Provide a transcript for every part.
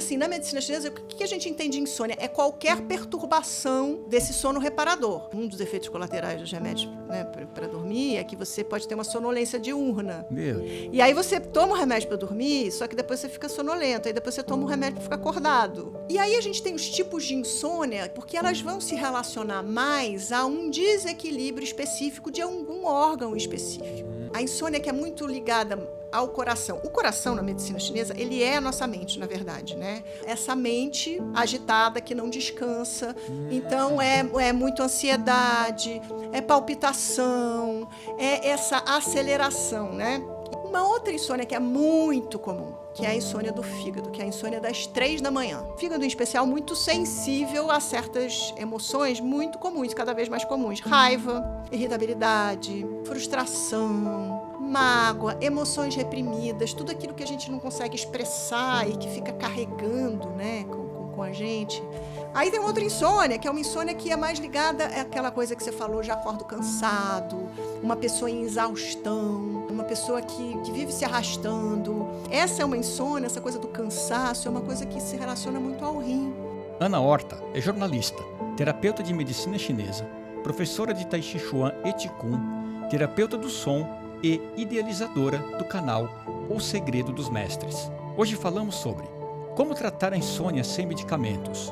assim, na medicina chinesa, o que a gente entende de insônia? É qualquer perturbação desse sono reparador. Um dos efeitos colaterais dos remédios, né, para dormir é que você pode ter uma sonolência diurna. Meu. E aí você toma um remédio para dormir, só que depois você fica sonolento, aí depois você toma um remédio para ficar acordado. E aí a gente tem os tipos de insônia, porque elas vão se relacionar mais a um desequilíbrio específico de algum órgão específico. A insônia que é muito ligada ao coração. O coração, na medicina chinesa, ele é a nossa mente, na verdade, né? Essa mente agitada que não descansa. Então, é muito ansiedade, é palpitação, é essa aceleração, né? Uma outra insônia que é muito comum, que é a insônia do fígado, que é a insônia das 3 da manhã. O fígado, em especial, muito sensível a certas emoções muito comuns, cada vez mais comuns. Raiva, irritabilidade, frustração, mágoa, emoções reprimidas, tudo aquilo que a gente não consegue expressar e que fica carregando, né, com a gente. Aí tem outra insônia, que é uma insônia que é mais ligada àquela coisa que você falou, já acordo cansado, uma pessoa em exaustão, uma pessoa que vive se arrastando. Essa é uma insônia, essa coisa do cansaço, é uma coisa que se relaciona muito ao rim. Ana Horta é jornalista, terapeuta de medicina chinesa, professora de Tai Chi Chuan e Qigong, terapeuta do som e idealizadora do canal O Segredo dos Mestres. Hoje falamos sobre como tratar a insônia sem medicamentos,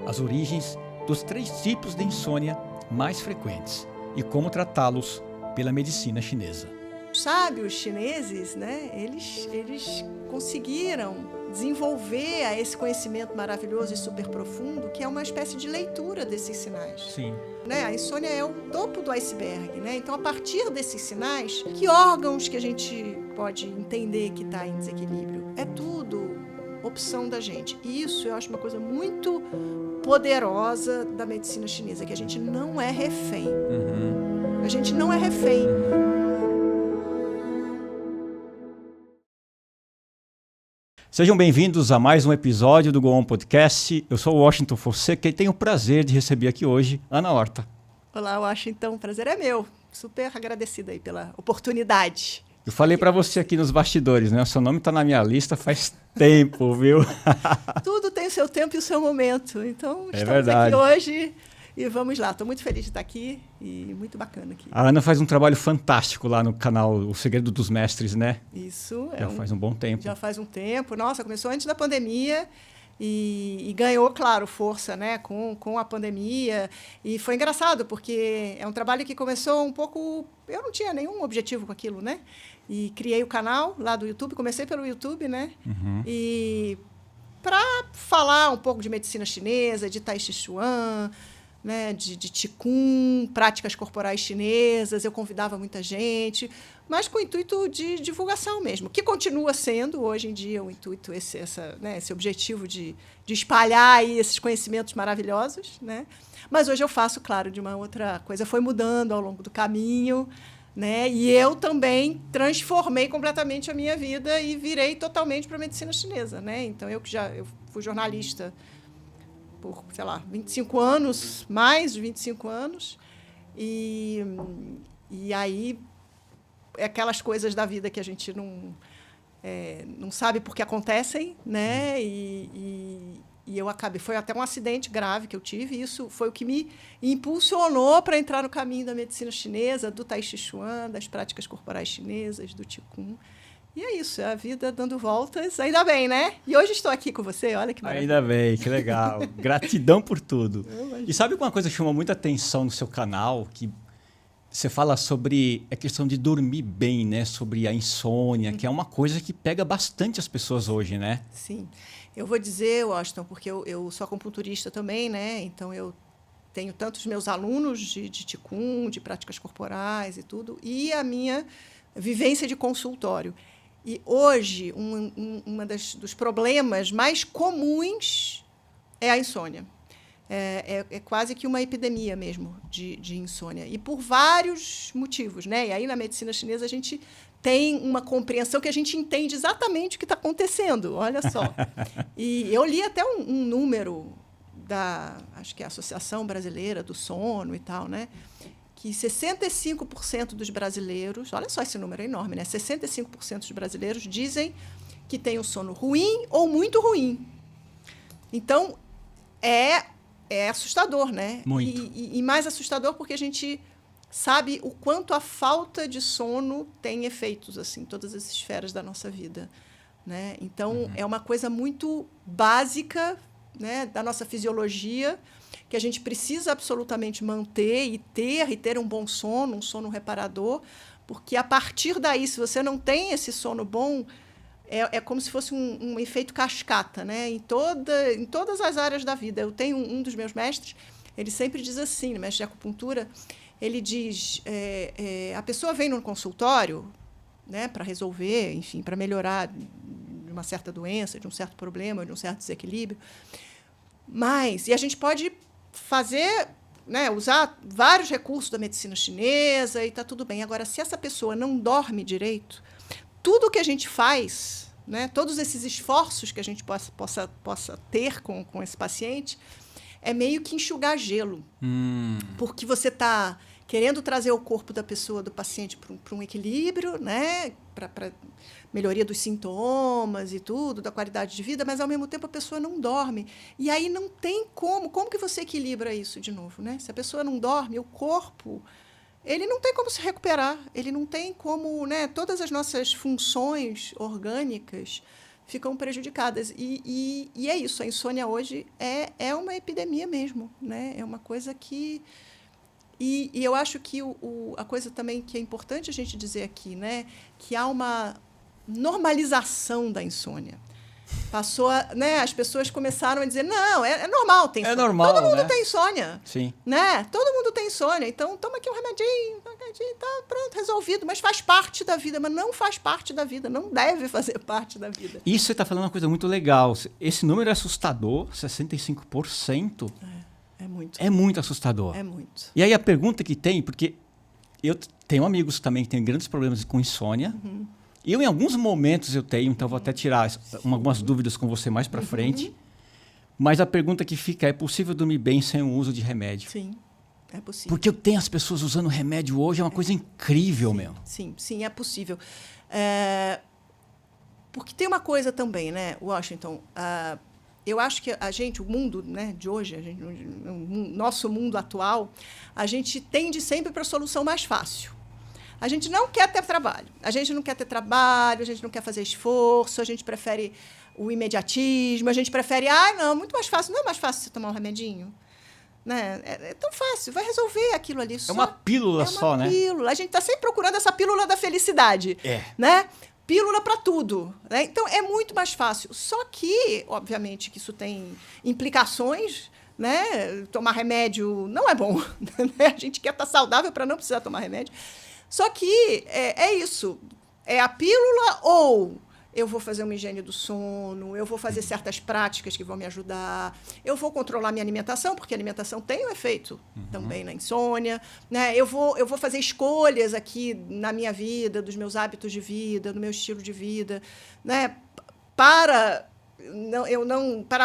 as origens dos 3 tipos de insônia mais frequentes e como tratá-los pela medicina chinesa. Os sábios chineses, né, eles conseguiram desenvolver esse conhecimento maravilhoso e super profundo, que é uma espécie de leitura desses sinais. Sim. Né? A insônia é o topo do iceberg, né? Então, a partir desses sinais, que órgãos que a gente pode entender que está em desequilíbrio? É tudo opção da gente. E isso eu acho uma coisa muito poderosa da medicina chinesa, que a gente não é refém. A gente não é refém. Sejam bem-vindos a mais um episódio do Go On Podcast. Eu sou o Washington Fonseca e tenho o prazer de receber aqui hoje Ana Horta. Olá, Washington. O prazer é meu. Super agradecida aí pela oportunidade. Eu falei para você aqui nos bastidores, né? O seu nome está na minha lista faz tempo, viu? Tudo tem o seu tempo e o seu momento. Então, estamos verdade. aqui hoje e vamos lá. Estou muito feliz de estar aqui e muito bacana aqui. A Ana faz um trabalho fantástico lá no canal O Segredo dos Mestres, né? Isso. Faz um bom tempo. Já faz um tempo. Nossa, começou antes da pandemia e ganhou, claro, força, né, com a pandemia. E foi engraçado, porque é um trabalho que começou um pouco... Eu não tinha nenhum objetivo com aquilo, né? E criei o canal lá do YouTube, comecei pelo YouTube, né? E para falar um pouco de medicina chinesa, de Tai Chi Chuan, né, de Qigong, práticas corporais chinesas, eu convidava muita gente, mas com o intuito de divulgação mesmo, que continua sendo, hoje em dia, o intuito, esse objetivo de espalhar aí esses conhecimentos maravilhosos, né? Mas hoje eu faço, claro, de uma outra coisa, foi mudando ao longo do caminho, né? E eu também transformei completamente a minha vida e virei totalmente para a medicina chinesa, né? Então, eu fui jornalista por, 25 anos, mais de 25 anos, e aí aquelas coisas da vida que a gente não sabe por que acontecem, né? E eu acabei... Foi até um acidente grave que eu tive, e isso foi o que me impulsionou para entrar no caminho da medicina chinesa, do Tai Chi Chuan, das práticas corporais chinesas, do Qigong. E é isso, é a vida dando voltas, ainda bem, né? E hoje estou aqui com você, olha que maravilha. Ainda bem, que legal. Gratidão por tudo. E sabe uma coisa que chamou muita atenção no seu canal, que você fala sobre a questão de dormir bem, né? Sobre a insônia, que é uma coisa que pega bastante as pessoas hoje, né? Sim. Eu vou dizer, Washington, porque eu sou acupunturista também, né? Então, eu tenho tantos meus alunos de Qigong, de práticas corporais e tudo, e a minha vivência de consultório. E hoje, dos problemas mais comuns é a insônia. É quase que uma epidemia mesmo de insônia. E por vários motivos, né? E aí, na medicina chinesa, a gente tem uma compreensão que a gente entende exatamente o que está acontecendo. Olha só. E eu li até um número acho que é a Associação Brasileira do Sono e tal, né? Que 65% dos brasileiros, olha só esse número é enorme, né? 65% dos brasileiros dizem que têm um sono ruim ou muito ruim. Então, é assustador, né? Muito. E mais assustador porque a gente sabe o quanto a falta de sono tem efeitos, assim, em todas as esferas da nossa vida, né? Então, é uma coisa muito básica, né, da nossa fisiologia, que a gente precisa absolutamente manter e ter um bom sono, um sono reparador, porque a partir daí, se você não tem esse sono bom, é como se fosse um efeito cascata, né? Em todas as áreas da vida. Eu tenho um dos meus mestres, ele sempre diz assim, mestre de acupuntura, ele diz, a pessoa vem no consultório, né, para resolver, enfim, para melhorar de uma certa doença, de um certo problema, de um certo desequilíbrio, e a gente pode fazer, né, usar vários recursos da medicina chinesa e está tudo bem. Agora, se essa pessoa não dorme direito, tudo que a gente faz, né, todos esses esforços que a gente possa ter com esse paciente, é meio que enxugar gelo. Porque você está querendo trazer o corpo da pessoa, do paciente, para um equilíbrio, né, para melhoria dos sintomas e tudo, da qualidade de vida, mas, ao mesmo tempo, a pessoa não dorme. E aí não tem como que você equilibra isso de novo, né? Se a pessoa não dorme, o corpo, ele não tem como se recuperar, ele não tem como, né, todas as nossas funções orgânicas ficam prejudicadas. E é isso, a insônia hoje é uma epidemia mesmo, né? É uma coisa que... E eu acho que a coisa também que é importante a gente dizer aqui, né, que há uma normalização da insônia. Né, as pessoas começaram a dizer, não, é normal ter insônia. É normal, todo mundo, né? tem insônia. Sim. Né? Todo mundo tem insônia. Então, toma aqui um remedinho, tá pronto, resolvido. Mas faz parte da vida, mas não faz parte da vida. Não deve fazer parte da vida. Isso você está falando uma coisa muito legal. Esse número é assustador, 65%. É muito. É muito assustador. É muito. E aí a pergunta que tem, porque eu tenho amigos também que têm grandes problemas com insônia. Eu, em alguns momentos, eu tenho, então vou até tirar algumas dúvidas com você mais para frente. Mas a pergunta que fica é possível dormir bem sem o uso de remédio? Sim, é possível. Porque eu tenho as pessoas usando remédio hoje, é uma coisa incrível mesmo. Sim, é possível. Porque tem uma coisa também, né, Washington? Eu acho que o mundo, né, de hoje, nosso mundo atual, a gente tende sempre para a solução mais fácil. A gente não quer ter trabalho. A gente não quer fazer esforço, a gente prefere o imediatismo, a gente prefere, muito mais fácil. Não é mais fácil você tomar um remedinho? Né? É tão fácil, vai resolver aquilo ali. É uma pílula só, né? A gente está sempre procurando essa pílula da felicidade. Né? Pílula para tudo. Né? Então, é muito mais fácil. Só que, obviamente, que isso tem implicações, né? Tomar remédio não é bom. Né? A gente quer estar saudável para não precisar tomar remédio. Só que é isso. É a pílula ou eu vou fazer uma higiene do sono, eu vou fazer certas práticas que vão me ajudar, eu vou controlar minha alimentação, porque a alimentação tem um efeito também na insônia, né? Eu vou fazer escolhas aqui na minha vida, dos meus hábitos de vida, do meu estilo de vida, né? Para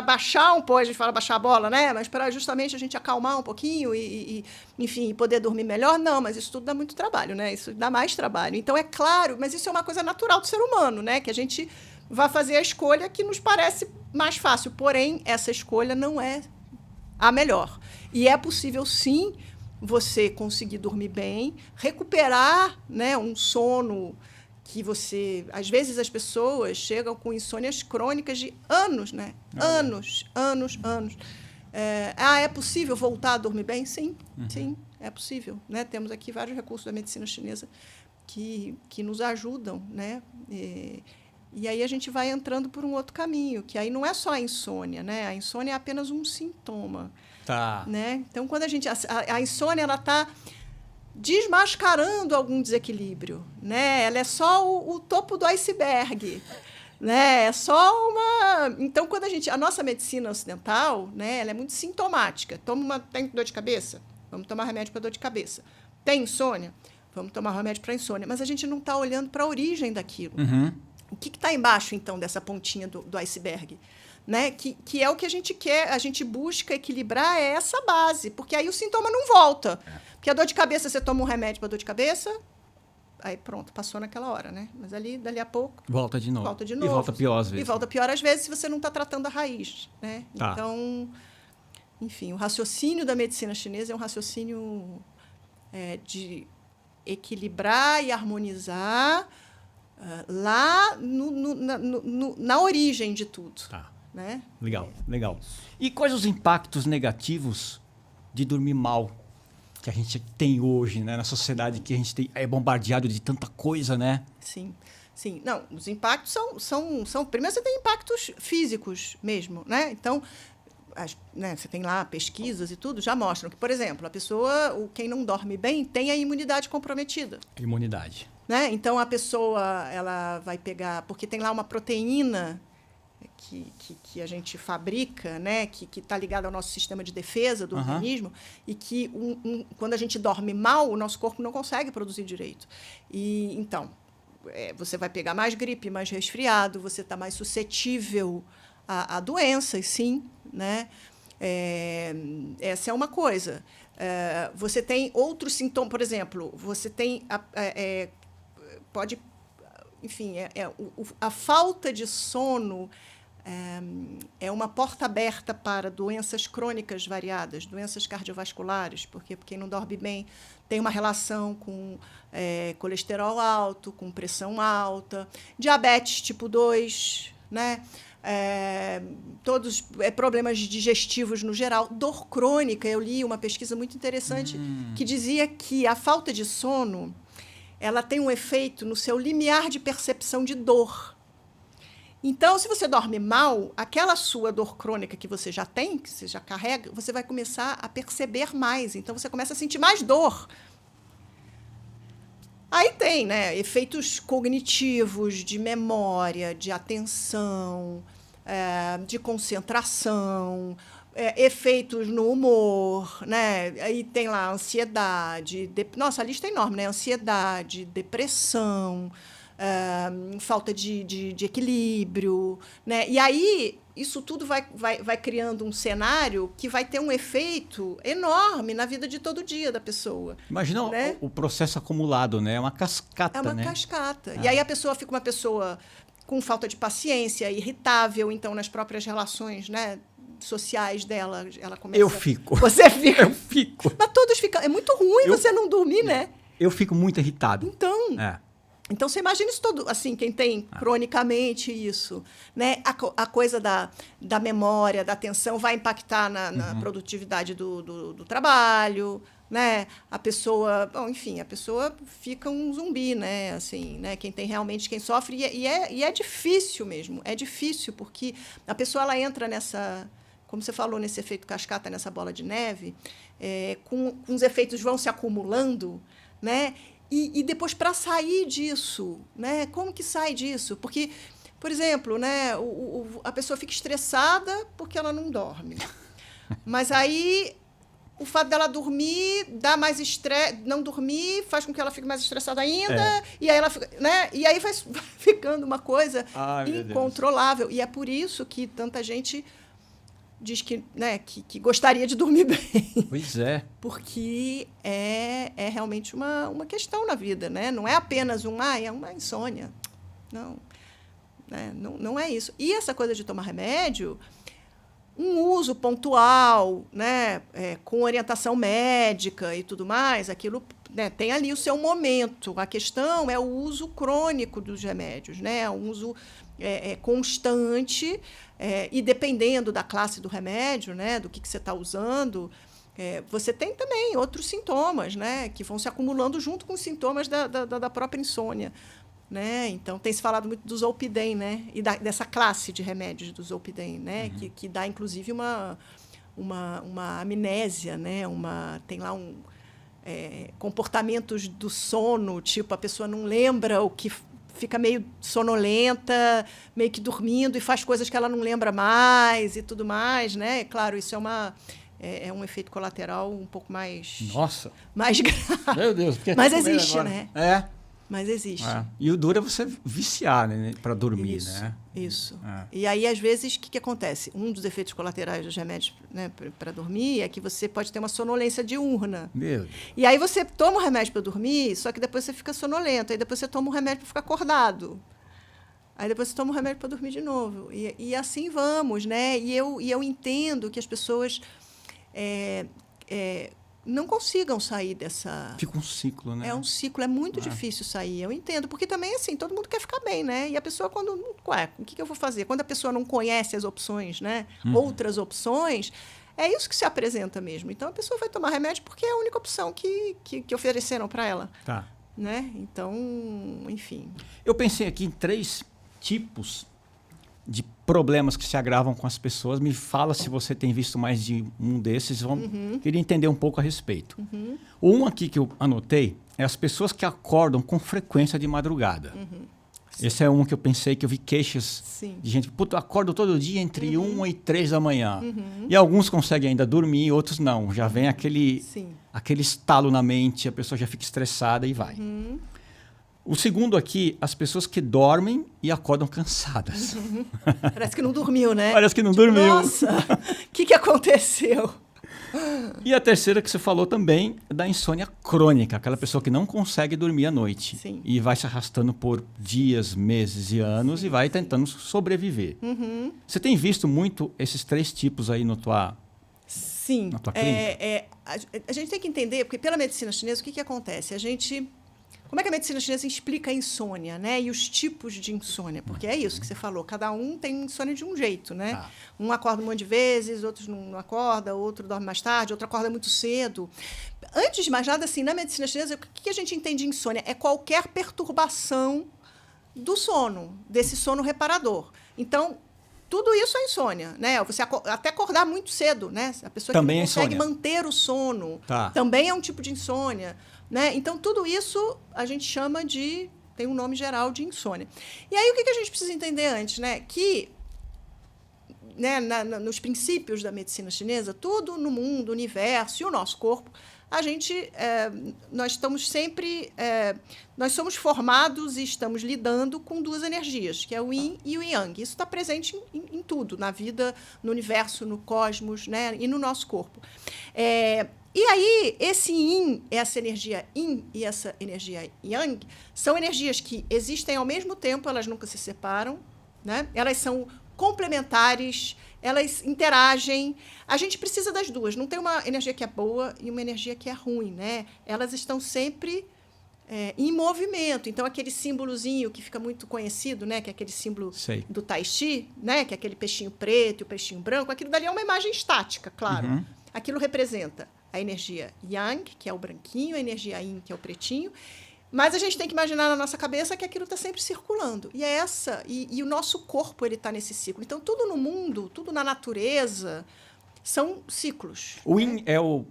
baixar um pouco, a gente fala baixar a bola, né? Mas para justamente a gente acalmar um pouquinho enfim, poder dormir melhor. Não, mas isso tudo dá muito trabalho, né? Isso dá mais trabalho. Então, é claro, mas isso é uma coisa natural do ser humano, né? Que a gente vai fazer a escolha que nos parece mais fácil. Porém, essa escolha não é a melhor. E é possível, sim, você conseguir dormir bem, recuperar, né, um sono que você... Às vezes, as pessoas chegam com insônias crônicas de anos, né? Anos. É possível voltar a dormir bem? Sim, sim, é possível. Né? Temos aqui vários recursos da medicina chinesa que nos ajudam, né? E aí a gente vai entrando por um outro caminho, que aí não é só a insônia, né? A insônia é apenas um sintoma. Tá. Né? Então, quando a insônia ela está desmascarando algum desequilíbrio, né? Ela é só o topo do iceberg, né? É só uma... Então, quando a nossa medicina ocidental, né, ela é muito sintomática. Tem dor de cabeça? Vamos tomar remédio para dor de cabeça. Tem insônia? Vamos tomar remédio para insônia. Mas a gente não está olhando para a origem daquilo. O que está embaixo, então, dessa pontinha do iceberg? Né? Que é o que a gente quer, a gente busca equilibrar essa base, porque aí o sintoma não volta. Porque a dor de cabeça, você toma um remédio para dor de cabeça, aí pronto, passou naquela hora, né? Mas dali a pouco... Volta de novo. Volta de novo. E volta pior às vezes. E volta pior às vezes se você não está tratando a raiz, né? Tá. Então, enfim, o raciocínio da medicina chinesa é um raciocínio de equilibrar e harmonizar lá na origem de tudo. Tá. Né? Legal. E quais os impactos negativos de dormir mal que a gente tem hoje, né? Na sociedade que a gente é bombardeado de tanta coisa, né? Sim. Não, os impactos são... Primeiro, você tem impactos físicos mesmo, né? Então, você tem lá pesquisas e tudo, já mostram que, por exemplo, quem não dorme bem tem a imunidade comprometida. Imunidade. Né? Então, a pessoa ela vai pegar... Porque tem lá uma proteína que a gente fabrica, né? Que está ligada ao nosso sistema de defesa do organismo, e que quando a gente dorme mal, o nosso corpo não consegue produzir direito. E então, você vai pegar mais gripe, mais resfriado, você está mais suscetível a doenças, sim, né? Essa é uma coisa. Você tem outros sintomas, por exemplo, você tem enfim, a falta de sono é uma porta aberta para doenças crônicas variadas, doenças cardiovasculares, porque quem não dorme bem tem uma relação com colesterol alto, com pressão alta, diabetes tipo 2, né? Todos problemas digestivos no geral, dor crônica. Eu li uma pesquisa muito interessante que dizia que a falta de sono ela tem um efeito no seu limiar de percepção de dor. Então, se você dorme mal, aquela sua dor crônica que você já tem, que você já carrega, você vai começar a perceber mais. Então, você começa a sentir mais dor. Aí tem, né, efeitos cognitivos, de memória, de atenção, de concentração, efeitos no humor, né? Aí tem lá ansiedade, nossa, a lista é enorme, né? Ansiedade, depressão, falta de equilíbrio, né? E aí isso tudo vai criando um cenário que vai ter um efeito enorme na vida de todo dia da pessoa. Imagina, né? o processo acumulado, né? É uma cascata, né? É uma cascata. E aí a pessoa fica uma pessoa com falta de paciência, irritável, então nas próprias relações, né, sociais dela, ela começa... Eu fico. Você fica. Eu fico. Mas todos ficam. É muito ruim você não dormir, né? Eu fico muito irritado. Então, você imagina isso todo, assim, quem tem cronicamente isso, né? A coisa da memória, da atenção vai impactar na produtividade do trabalho, né? A pessoa, bom, enfim, a pessoa fica um zumbi, né? Assim, né? Quem sofre, e é difícil mesmo, é difícil, porque a pessoa ela entra nessa, como você falou, nesse efeito cascata, nessa bola de neve, com os efeitos vão se acumulando, né? E depois, para sair disso, né? Como que sai disso? Porque, por exemplo, né, a pessoa fica estressada porque ela não dorme. Mas aí o fato dela dormir dá mais estresse, não dormir faz com que ela fique mais estressada ainda, e aí ela fica, né? E aí vai ficando uma coisa incontrolável. E é por isso que tanta gente diz que, né, que gostaria de dormir bem. Pois é. Porque é realmente uma questão na vida, né? Não é apenas é uma insônia. Não, né? Não é isso. E essa coisa de tomar remédio, um uso pontual, né, com orientação médica e tudo mais, aquilo, né, tem ali o seu momento. A questão é o uso crônico dos remédios, né? Um uso constante, e dependendo da classe do remédio, né, do que você está usando, você tem também outros sintomas, né, que vão se acumulando junto com os sintomas da própria insônia, né? Então, tem se falado muito do Zolpidem, né, e dessa classe de remédios do Zolpidem, né, que dá, inclusive, uma amnésia, né, tem lá comportamentos do sono, tipo, a pessoa não lembra o que... Fica meio sonolenta, meio que dormindo, e faz coisas que ela não lembra mais e tudo mais, né? Claro, isso é um efeito colateral um pouco mais... Nossa! Mais grave. Meu Deus! Mas existe, agora, né? Mas existe. E o duro é você viciar, né, para dormir, Isso, né? Isso. E aí, às vezes, o que acontece? Um dos efeitos colaterais dos remédios, né, para dormir é que você pode ter uma sonolência diurna. Meu Deus. E aí você toma o remédio para dormir, só que depois você fica sonolento. Aí depois você toma o remédio para ficar acordado. Aí depois você toma o remédio para dormir de novo. E assim vamos, né? E eu entendo que as pessoas não consigam sair dessa... Fica um ciclo, né? É um ciclo, é muito difícil sair. Eu entendo, porque também, assim, todo mundo quer ficar bem, né? E a pessoa, quando... Ué, o que eu vou fazer? Quando a pessoa não conhece as opções, né? Outras opções, é isso que se apresenta mesmo. Então, a pessoa vai tomar remédio porque é a única opção que ofereceram para ela. Tá. Né? Então, enfim. Eu pensei aqui em 3 tipos de problemas que se agravam com as pessoas. Me fala se você tem visto mais de um desses. Queria entender um pouco a respeito. Um aqui que eu anotei é as pessoas que acordam com frequência de madrugada. Esse é um que eu pensei, que eu vi queixas de gente. Puta, eu acordo todo dia entre 1 e 3 da manhã. E alguns conseguem ainda dormir, outros não. Já vem aquele estalo na mente, a pessoa já fica estressada e vai. O segundo aqui, as pessoas que dormem e acordam cansadas. Parece que não dormiu, né? Parece que não dormiu. Nossa, o que aconteceu? E a terceira que você falou também é da insônia crônica, aquela pessoa que não consegue dormir à noite. Sim. E vai se arrastando por dias, meses e anos e vai tentando sobreviver. Você tem visto muito esses 3 tipos aí na tua clínica? A gente tem que entender, porque pela medicina chinesa, o que acontece? Como é que a medicina chinesa explica a insônia, né? E os tipos de insônia? Porque é isso que você falou, cada um tem insônia de um jeito, né? Um acorda um monte de vezes, outros não acorda, outro dorme mais tarde, outro acorda muito cedo. Antes de mais nada, assim, na medicina chinesa, o que a gente entende de insônia? É qualquer perturbação do sono, desse sono reparador. Então, tudo isso é insônia, né? Você até acordar muito cedo, né? A pessoa também que não consegue é manter o sono também é um tipo de insônia, né? Então, tudo isso a gente chama de... Tem um nome geral de insônia. E aí, o que a gente precisa entender antes, né? Que, né, nos princípios da medicina chinesa, tudo no mundo, o universo e o nosso corpo, nós estamos sempre... nós somos formados e estamos lidando com 2 energias, que é o yin e o yang. Isso está presente em tudo, na vida, no universo, no cosmos, né, e no nosso corpo. E aí, esse yin, essa energia yin e essa energia yang, são energias que existem ao mesmo tempo, elas nunca se separam, né? Elas são complementares, elas interagem. A gente precisa das duas. Não tem uma energia que é boa e uma energia que é ruim, né? Elas estão sempre em movimento. Então, aquele símbolozinho que fica muito conhecido, né? Que é aquele símbolo do Tai Chi, né? Que é aquele peixinho preto e o peixinho branco. Aquilo dali é uma imagem estática, claro. Aquilo representa a energia yang, que é o branquinho, a energia yin, que é o pretinho. Mas a gente tem que imaginar na nossa cabeça que aquilo está sempre circulando. E o nosso corpo está nesse ciclo. Então, tudo no mundo, tudo na natureza, são ciclos. O yin é o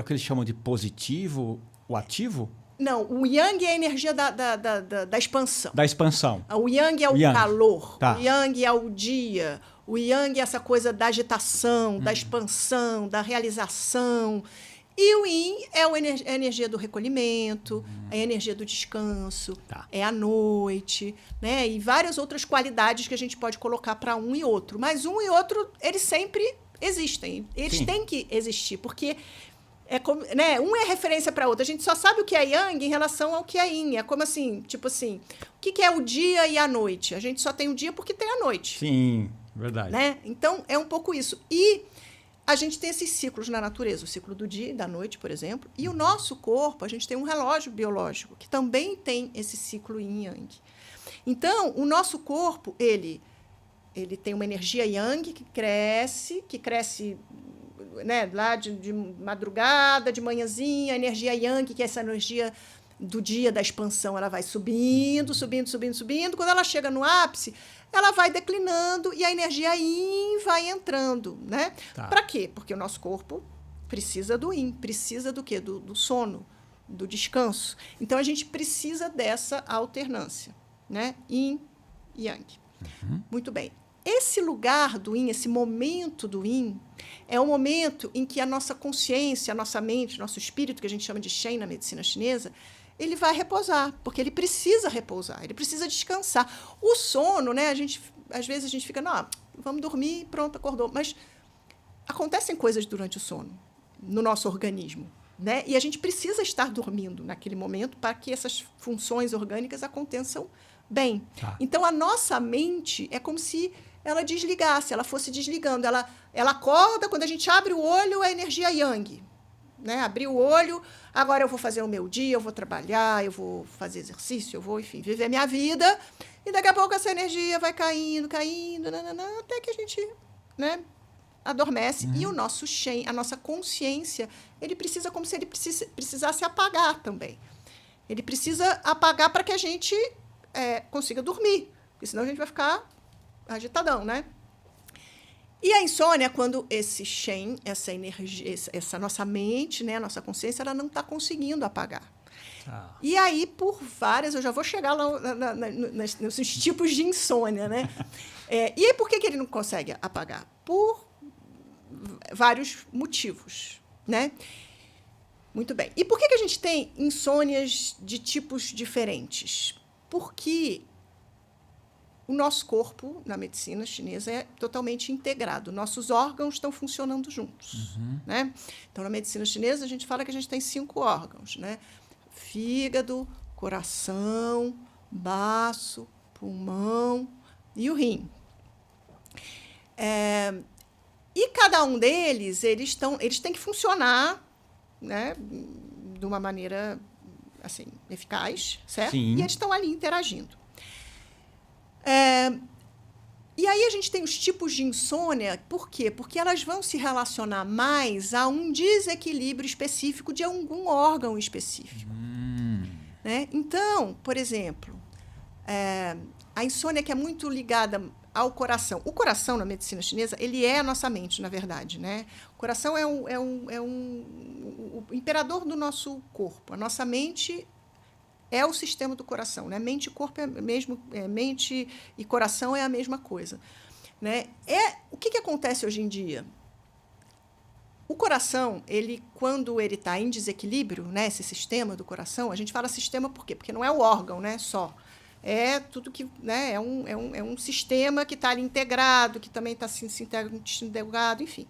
que eles chamam de positivo, o ativo? Não, o yang é a energia da expansão. Da expansão. O yang é o calor. Tá. O yang é o dia. O yang é essa coisa da agitação, da expansão, da realização. E o yin é a energia do recolhimento, é a energia do descanso, é a noite, né? E várias outras qualidades que a gente pode colocar para um e outro. Mas um e outro, eles sempre existem. Eles têm que existir, porque né? Um é referência para outro. A gente só sabe o que é yang em relação ao que é yin. É como assim, tipo assim, o que é o dia e a noite? A gente só tem o dia porque tem a noite. Sim, verdade. Né? Então, é um pouco isso. E a gente tem esses ciclos na natureza, o ciclo do dia e da noite, por exemplo. E o nosso corpo, a gente tem um relógio biológico que também tem esse ciclo yin yang. Então, o nosso corpo, ele tem uma energia yang que cresce, né, lá de madrugada, de manhãzinha, a energia yang, que é essa energia do dia da expansão, ela vai subindo. Quando ela chega no ápice, ela vai declinando e a energia yin vai entrando, né? Para quê? Porque o nosso corpo precisa do yin, precisa do quê? Do sono, do descanso. Então, a gente precisa dessa alternância, né? Yin e yang. Muito bem. Esse lugar do yin, esse momento do yin, é o momento em que a nossa consciência, a nossa mente, nosso espírito, que a gente chama de Shen na medicina chinesa, ele vai repousar, porque ele precisa repousar, ele precisa descansar. O sono, né, às vezes a gente fica, não, vamos dormir, pronto, acordou. Mas acontecem coisas durante o sono, no nosso organismo, né? E a gente precisa estar dormindo naquele momento para que essas funções orgânicas aconteçam bem. Tá. Então, a nossa mente é como se ela desligasse, ela fosse desligando. Ela acorda, quando a gente abre o olho, a energia yang. Né? Abri o olho, agora eu vou fazer o meu dia, eu vou trabalhar, eu vou fazer exercício, eu vou, enfim, viver a minha vida. E daqui a pouco essa energia vai caindo, até que a gente, né, adormece. E o nosso Shen, a nossa consciência, ele precisa como se ele precisasse apagar também. Ele precisa apagar para que a gente consiga dormir, porque senão a gente vai ficar agitadão, né? E a insônia é quando esse Shen, essa energia, essa nossa mente, né, a nossa consciência, ela não está conseguindo apagar. Ah. E aí, por várias, eu já vou chegar lá nesses tipos de insônia, né? E aí, por que ele não consegue apagar? Por vários motivos, né? Muito bem. E por que a gente tem insônias de tipos diferentes? Porque o nosso corpo, na medicina chinesa, é totalmente integrado. Nossos órgãos estão funcionando juntos. Né? Então, na medicina chinesa, a gente fala que a gente tem 5 órgãos. Né? Fígado, coração, baço, pulmão e o rim. E cada um deles, eles têm que funcionar, né, de uma maneira assim, eficaz, certo? Sim. E eles estão ali interagindo. E aí a gente tem os tipos de insônia, por quê? Porque elas vão se relacionar mais a um desequilíbrio específico de algum órgão específico. Né? Então, por exemplo, a insônia que é muito ligada ao coração. O coração, na medicina chinesa, ele é a nossa mente, na verdade. Né? O coração é o imperador do nosso corpo. A nossa mente é o sistema do coração, né? Mente e corpo mente e coração é a mesma coisa, né? O que acontece hoje em dia? O coração, quando ele está em desequilíbrio, né? Esse sistema do coração, a gente fala sistema por quê? Porque não é o órgão, né? Só é tudo que, né? É um sistema que está ali integrado, que também está se integrando no intestino delgado, enfim.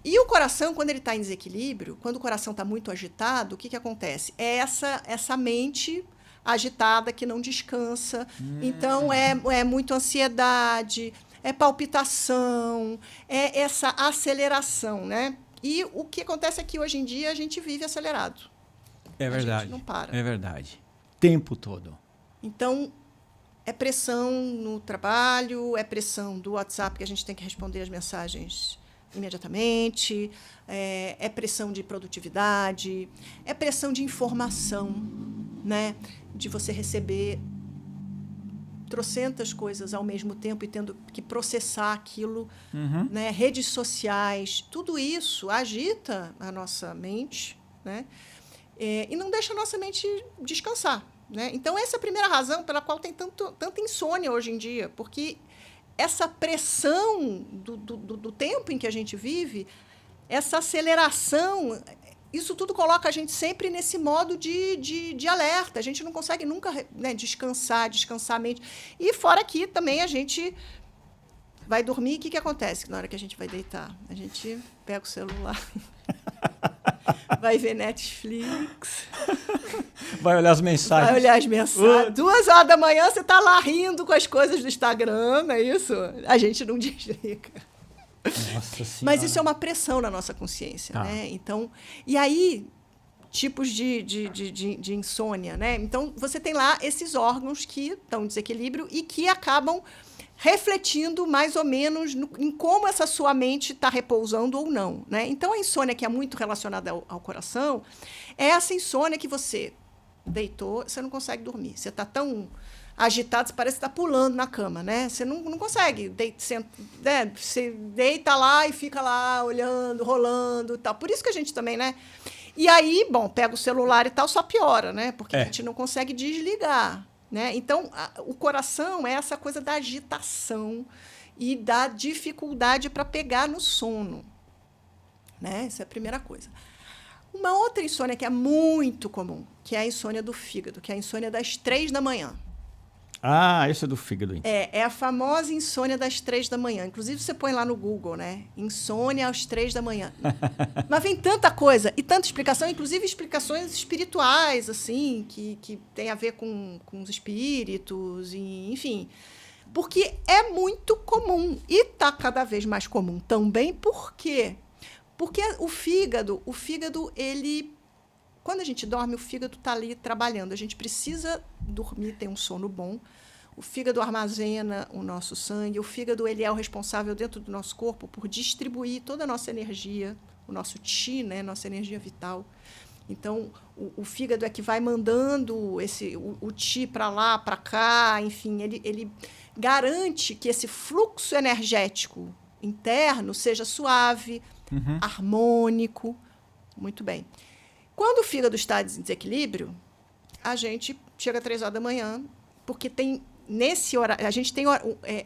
E o coração, quando ele está em desequilíbrio, quando o coração está muito agitado, o que acontece? É essa mente agitada que não descansa. Então, é muito ansiedade, é palpitação, é essa aceleração. Né? E o que acontece é que, hoje em dia, a gente vive acelerado. É verdade. A gente não para. É verdade. Tempo todo. Então, é pressão no trabalho, é pressão do WhatsApp, que a gente tem que responder as mensagens imediatamente, é pressão de produtividade, é pressão de informação, né? De você receber trocentas coisas ao mesmo tempo e tendo que processar aquilo, né? Redes sociais, tudo isso agita a nossa mente, né? E não deixa a nossa mente descansar. Né? Então, essa é a primeira razão pela qual tem tanta insônia hoje em dia, porque essa pressão do tempo em que a gente vive, essa aceleração, isso tudo coloca a gente sempre nesse modo de alerta. A gente não consegue nunca, né, descansar a mente. E fora que também a gente vai dormir, o que acontece na hora que a gente vai deitar? A gente pega o celular, vai ver Netflix... Vai olhar as mensagens. Vai olhar as mensagens. 2 horas da manhã, você está lá rindo com as coisas do Instagram, não é isso? A gente não desliga. Nossa Senhora. Mas isso é uma pressão na nossa consciência. Tá. Né? Então, e aí, tipos de insônia. Né? Então, você tem lá esses órgãos que estão em desequilíbrio e que acabam refletindo mais ou menos em como essa sua mente está repousando ou não. Né? Então, a insônia que é muito relacionada ao coração é essa insônia que você deitou, você não consegue dormir. Você está tão agitado, você parece que está pulando na cama, né? Você não consegue. Você deita lá e fica lá olhando, rolando e tal. Por isso que a gente também, né? E aí, bom, pega o celular e tal, só piora, né? Porque a gente não consegue desligar. Né? Então, o coração é essa coisa da agitação e da dificuldade para pegar no sono. Né? Essa é a primeira coisa. Uma outra insônia que é muito comum, que é a insônia do fígado, que é a insônia das 3 da manhã. Ah, esse é do fígado. É a famosa insônia das 3 da manhã. Inclusive, você põe lá no Google, né? Insônia às 3 da manhã. Mas vem tanta coisa e tanta explicação, inclusive explicações espirituais, assim, que tem a ver com os espíritos, e, enfim. Porque é muito comum. E está cada vez mais comum também. Por quê? Porque o fígado, ele... Quando a gente dorme, o fígado está ali trabalhando. A gente precisa dormir, ter um sono bom. O fígado armazena o nosso sangue. O fígado ele é o responsável dentro do nosso corpo por distribuir toda a nossa energia, o nosso chi, né, nossa energia vital. Então, o fígado é que vai mandando o chi para lá, para cá, enfim, ele garante que esse fluxo energético interno seja suave, harmônico. Muito bem. Quando o fígado está em desequilíbrio, a gente chega às 3 horas da manhã, porque tem nesse horário, a gente tem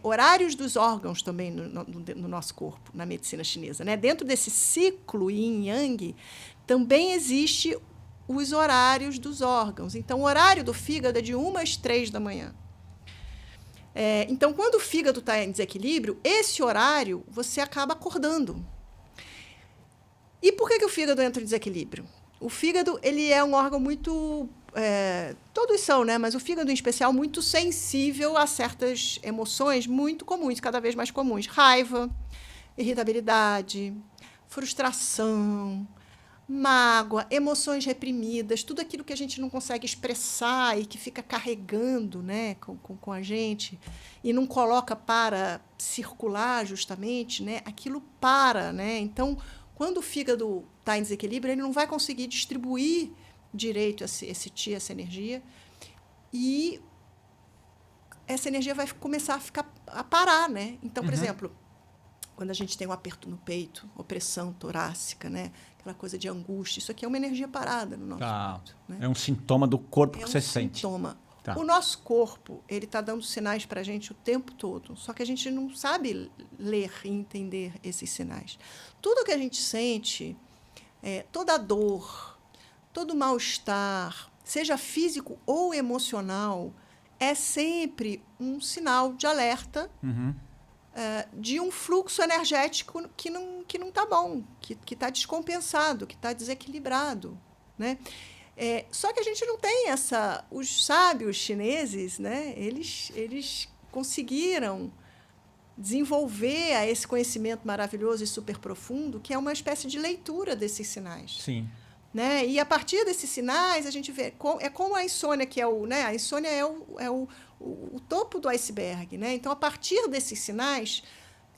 horários dos órgãos também no nosso corpo, na medicina chinesa, né? Dentro desse ciclo yin yang, também existe os horários dos órgãos. Então, o horário do fígado é de 1 às 3 da manhã. Então, quando o fígado está em desequilíbrio, esse horário você acaba acordando. E por que o fígado entra em desequilíbrio? O fígado ele é um órgão muito... todos são, né? Mas o fígado, em especial, muito sensível a certas emoções muito comuns, cada vez mais comuns. Raiva, irritabilidade, frustração, mágoa, emoções reprimidas, tudo aquilo que a gente não consegue expressar e que fica carregando, né, com a gente e não coloca para circular justamente, né? Aquilo para, né? Então, quando o fígado está em desequilíbrio, ele não vai conseguir distribuir direito esse chi, essa energia, e essa energia vai começar a parar, né? Então, por exemplo, quando a gente tem um aperto no peito, opressão torácica, né? Aquela coisa de angústia, isso aqui é uma energia parada no nosso peito. Né? É um sintoma do corpo que você sente. É um sintoma. Tá. O nosso corpo, ele está dando sinais para a gente o tempo todo, só que a gente não sabe ler e entender esses sinais. Tudo que a gente sente, toda dor, todo mal-estar, seja físico ou emocional, é sempre um sinal de alerta de um fluxo energético que não está bom, que está descompensado, que está desequilibrado, né? Só que a gente não tem essa... Os sábios chineses, né, eles conseguiram desenvolver esse conhecimento maravilhoso e super profundo, que é uma espécie de leitura desses sinais. Sim. Né? E, a partir desses sinais, a gente vê... É como a insônia, que é o... Né? A insônia é o topo do iceberg. Né? Então, a partir desses sinais,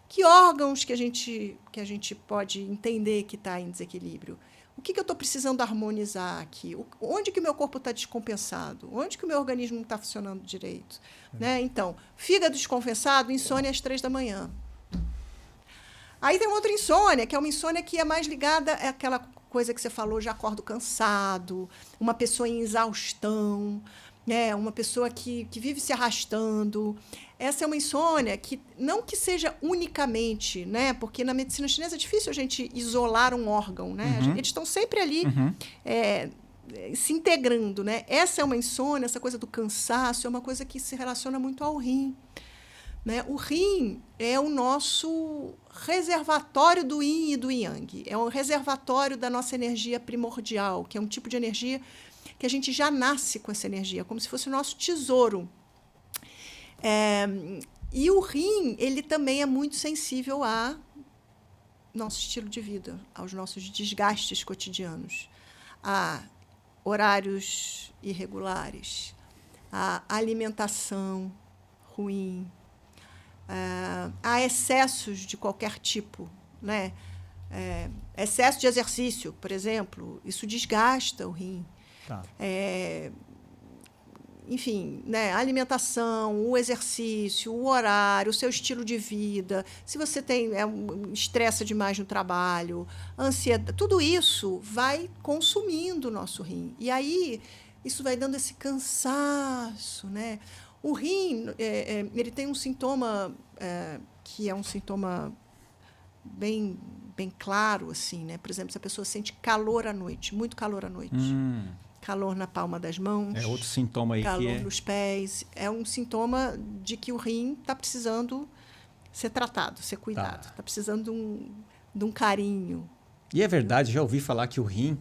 que órgãos que a gente pode entender que está em desequilíbrio? O que eu estou precisando harmonizar aqui? Onde que o meu corpo está descompensado? Onde que o meu organismo não está funcionando direito? Né? Então, fígado descompensado, insônia às 3 da manhã. Aí tem outra insônia, que é uma insônia que é mais ligada àquela coisa que você falou, já acordo cansado, uma pessoa em exaustão, né? Uma pessoa que vive se arrastando. Essa é uma insônia que não que seja unicamente, né? Porque na medicina chinesa é difícil a gente isolar um órgão, né? Eles estão sempre ali se integrando, né? Essa é uma insônia, essa coisa do cansaço é uma coisa que se relaciona muito ao rim. Né? O rim é o nosso reservatório do yin e do yang. É um reservatório da nossa energia primordial, que é um tipo de energia que a gente já nasce com essa energia, como se fosse o nosso tesouro. E o rim, ele também é muito sensível ao nosso estilo de vida, aos nossos desgastes cotidianos, a horários irregulares, a alimentação ruim, a excessos de qualquer tipo, né? Excesso de exercício, por exemplo, isso desgasta o rim. Tá. Enfim, né? A alimentação, o exercício, o horário, o seu estilo de vida, se você tem estressa demais no trabalho, ansiedade, tudo isso vai consumindo o nosso rim. E aí, isso vai dando esse cansaço, né? O rim, ele tem um sintoma que é um sintoma bem bem claro, assim, né? Por exemplo, se a pessoa sente calor à noite, muito calor à noite. Calor na palma das mãos. É outro sintoma aí calor nos pés. É um sintoma de que o rim está precisando ser tratado, ser cuidado. Está precisando de um carinho. E é verdade, já ouvi falar que o rim,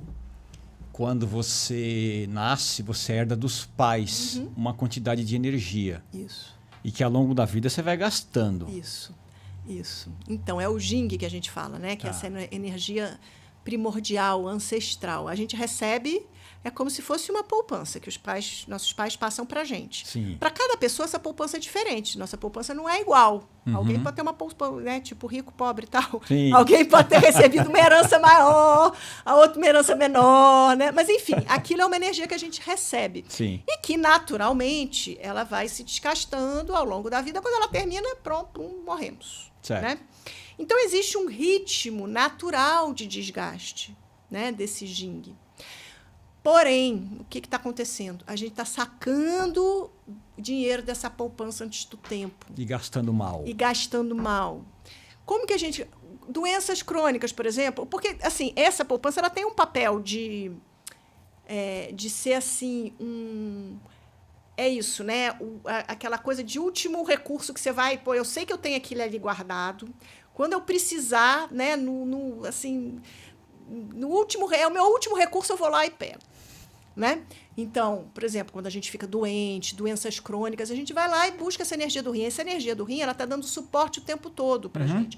quando você nasce, você herda dos pais uma quantidade de energia. Isso. E que ao longo da vida você vai gastando. Isso. Então, é o Jing que a gente fala, né? Que é essa energia primordial, ancestral. A gente recebe, é como se fosse uma poupança que nossos pais passam para a gente. Para cada pessoa, essa poupança é diferente. Nossa poupança não é igual. Alguém pode ter uma poupança, né? Tipo rico, pobre e tal. Sim. Alguém pode ter recebido uma herança maior, a outra uma herança menor, né? Mas, enfim, aquilo é uma energia que a gente recebe. Sim. E que, naturalmente, ela vai se desgastando ao longo da vida. Quando ela termina, pronto, morremos. Certo. Né? Então, existe um ritmo natural de desgaste, né, desse Jing. Porém, o que está acontecendo? A gente está sacando dinheiro dessa poupança antes do tempo. E gastando mal. Como que a gente... Doenças crônicas, por exemplo, porque, assim, essa poupança ela tem um papel de ser, assim, é isso, né? Aquela coisa de último recurso que você vai... Pô, eu sei que eu tenho aquilo ali guardado. Quando eu precisar, né? Assim, no último... É o meu último recurso, eu vou lá e pego. Né? Então, por exemplo, quando a gente fica doente, doenças crônicas, a gente vai lá e busca essa energia do rim. Essa energia do rim, ela está dando suporte o tempo todo para a gente.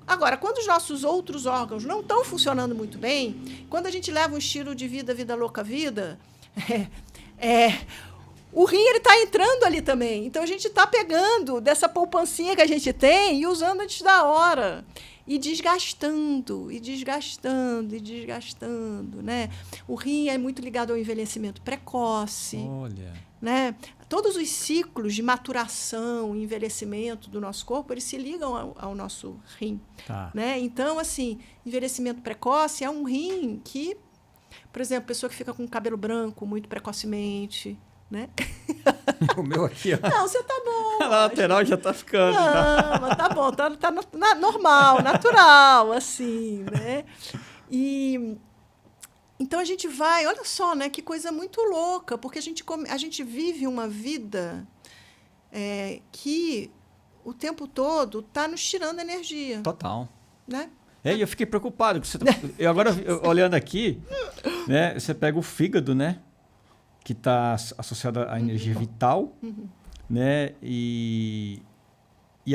Agora, quando os nossos outros órgãos não estão funcionando muito bem, quando a gente leva um estilo de vida louca vida, o rim está entrando ali também. Então, a gente está pegando dessa poupancinha que a gente tem e usando antes da hora. E desgastando, né? O rim é muito ligado ao envelhecimento precoce. Olha. Né? Todos os ciclos de maturação e envelhecimento do nosso corpo, eles se ligam ao nosso rim. Tá. Né? Então, assim, envelhecimento precoce é um rim que, por exemplo, pessoa que fica com cabelo branco muito precocemente, né? O meu aqui, ó. Não, você tá bom. A lateral já tá ficando. Não, mas tá bom, tá normal, natural, assim, né? E então a gente vai, olha só, né? Que coisa muito louca, porque a gente vive uma vida que o tempo todo tá nos tirando energia. Total. Né? E eu fiquei preocupado. Eu agora, olhando aqui, né? Você pega o fígado, né? Que está associado à energia vital, né? E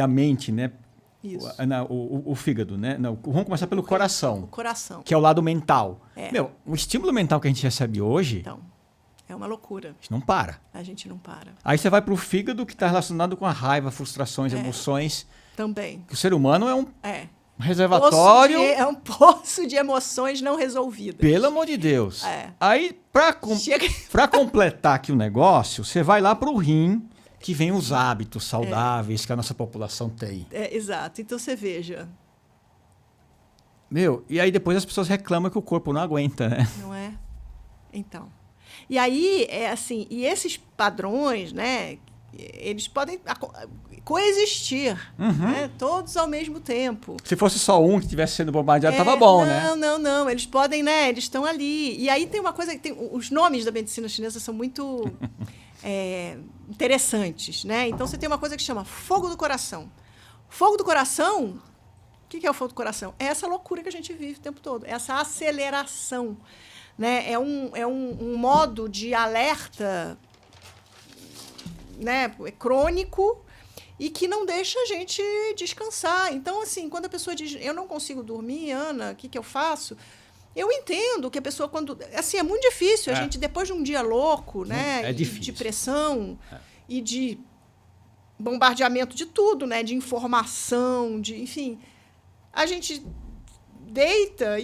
a mente, né? Isso. O fígado, né? Não, vamos começar pelo coração. O coração. Que é o lado mental. O estímulo mental que a gente recebe hoje... Então, é uma loucura. A gente não para. A gente não para. Aí você vai para o fígado, que está relacionado com a raiva, frustrações, emoções. Também. Que o ser humano é um reservatório... É um poço de emoções não resolvidas. Pelo amor de Deus. Aí, para completar aqui o negócio, você vai lá para o rim, que vem os hábitos saudáveis que a nossa população tem. Exato. Então, você veja. E aí depois as pessoas reclamam que o corpo não aguenta, né? Não é? Então. E aí, e esses padrões, né, eles podem coexistir, né, todos ao mesmo tempo. Se fosse só um que estivesse sendo bombardeado, estava bom, né? Não. Eles podem, né? Eles estão ali. E aí tem uma coisa... os nomes da medicina chinesa são muito interessantes, né? Então, você tem uma coisa que chama fogo do coração. Fogo do coração... O que é o fogo do coração? É essa loucura que a gente vive o tempo todo. Essa aceleração. Né? É um modo de alerta, né, crônico e que não deixa a gente descansar. Então, assim, quando a pessoa diz, eu não consigo dormir, Ana, o que eu faço? Eu entendo que a pessoa, quando... Assim, é muito difícil. A gente, depois de um dia louco, né, de pressão e de bombardeamento de tudo, né, de informação, enfim, a gente deita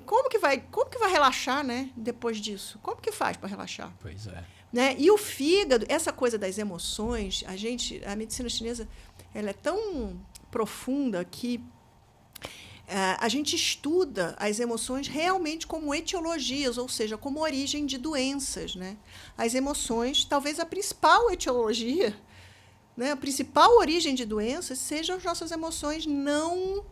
como que vai relaxar, né, depois disso? Como que faz para relaxar? Pois é. Né? E o fígado, essa coisa das emoções, a medicina chinesa, ela é tão profunda que a gente estuda as emoções realmente como etiologias, ou seja, como origem de doenças, né? As emoções, talvez a principal etiologia, né, a principal origem de doenças sejam as nossas emoções não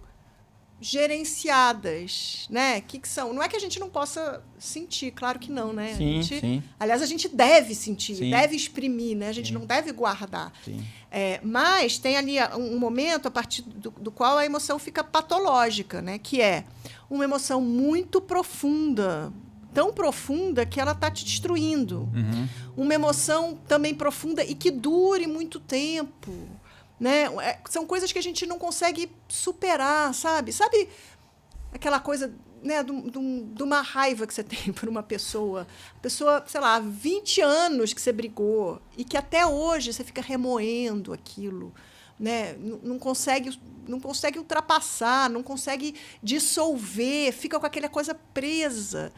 gerenciadas, né? Que são? Não é que a gente não possa sentir, claro que não, né? Sim, sim. Aliás, a gente deve sentir, Sim. deve exprimir, né? A gente Sim. não deve guardar. Sim. Mas tem ali um momento a partir do qual a emoção fica patológica, né? Que é uma emoção muito profunda, tão profunda que ela está te destruindo. Uhum. Uma emoção também profunda e que dure muito tempo. Né? São coisas que a gente não consegue superar, sabe? Sabe aquela coisa, né, de uma raiva que você tem por uma pessoa? A pessoa, sei lá, 20 anos que você brigou e que até hoje você fica remoendo aquilo, né? Não consegue ultrapassar, não consegue dissolver, fica com aquela coisa presa.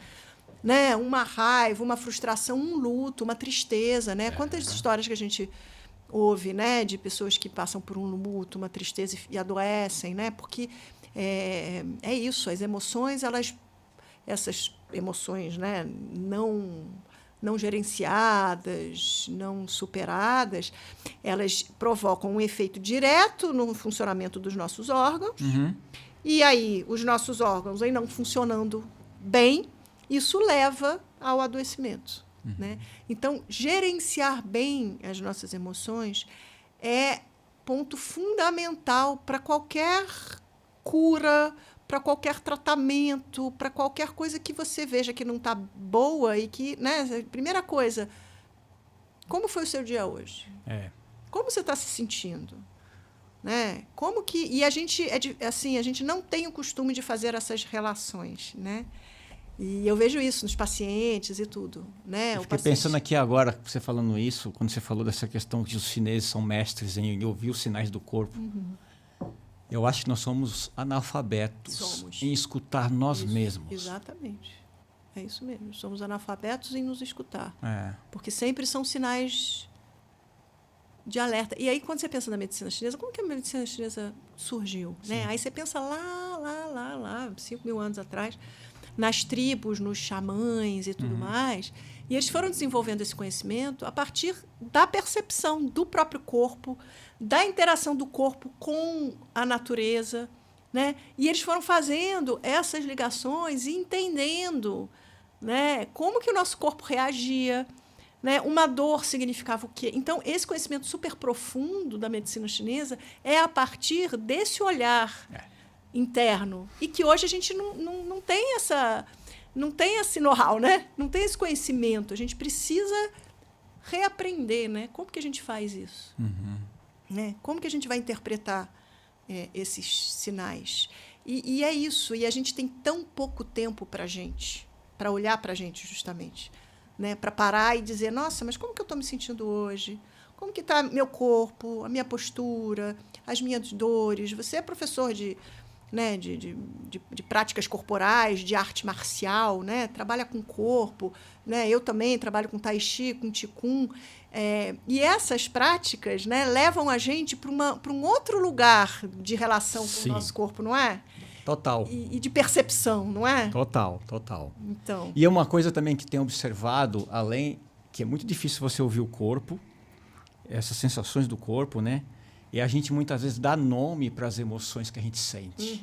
Né? Uma raiva, uma frustração, um luto, uma tristeza. Né? Quantas histórias que a gente ouve, né, de pessoas que passam por um luto, uma tristeza e adoecem, né? Porque é isso, as emoções, essas emoções, né, não gerenciadas, não superadas, elas provocam um efeito direto no funcionamento dos nossos órgãos. Uhum. E aí os nossos órgãos aí não funcionando bem, isso leva ao adoecimento. Né? Então, gerenciar bem as nossas emoções é ponto fundamental para qualquer cura, para qualquer tratamento, para qualquer coisa que você veja que não está boa e que, né? Primeira coisa, como foi o seu dia hoje? Como você está se sentindo? Né? Como que... E a gente, assim, a gente não tem o costume de fazer essas relações, né? E eu vejo isso nos pacientes e tudo. Né? Eu fiquei pensando aqui agora, você falando isso, quando você falou dessa questão que os chineses são mestres em ouvir os sinais do corpo. Uhum. Eu acho que nós somos analfabetos em escutar nós mesmos. Exatamente. É isso mesmo. Somos analfabetos em nos escutar. Porque sempre são sinais de alerta. E aí, quando você pensa na medicina chinesa, como que a medicina chinesa surgiu? Né? Aí você pensa lá, 5.000 anos atrás, nas tribos, nos xamãs e tudo mais. E eles foram desenvolvendo esse conhecimento a partir da percepção do próprio corpo, da interação do corpo com a natureza. Né? E eles foram fazendo essas ligações e entendendo, né, como que o nosso corpo reagia. Né? Uma dor significava o quê? Então, esse conhecimento super profundo da medicina chinesa é a partir desse olhar interno. E que hoje a gente não tem esse know-how, né? Não tem esse conhecimento. A gente precisa reaprender, né? Como que a gente faz isso? Uhum. Né? Como que a gente vai interpretar esses sinais? E é isso. E a gente tem tão pouco tempo para a gente, para olhar para a gente, justamente. Né? Para parar e dizer, nossa, mas como que eu estou me sentindo hoje? Como que está meu corpo, a minha postura, as minhas dores? Você é professor de práticas corporais, de arte marcial, né? Trabalha com o corpo, né? Eu também trabalho com tai chi, com qigong, e essas práticas, né, levam a gente para um outro lugar de relação com o nosso corpo, não é? Total. E de percepção, não é? Total. Então. E é uma coisa também que tem observado, além que é muito difícil você ouvir o corpo, essas sensações do corpo, né? E a gente muitas vezes dá nome para as emoções que a gente sente.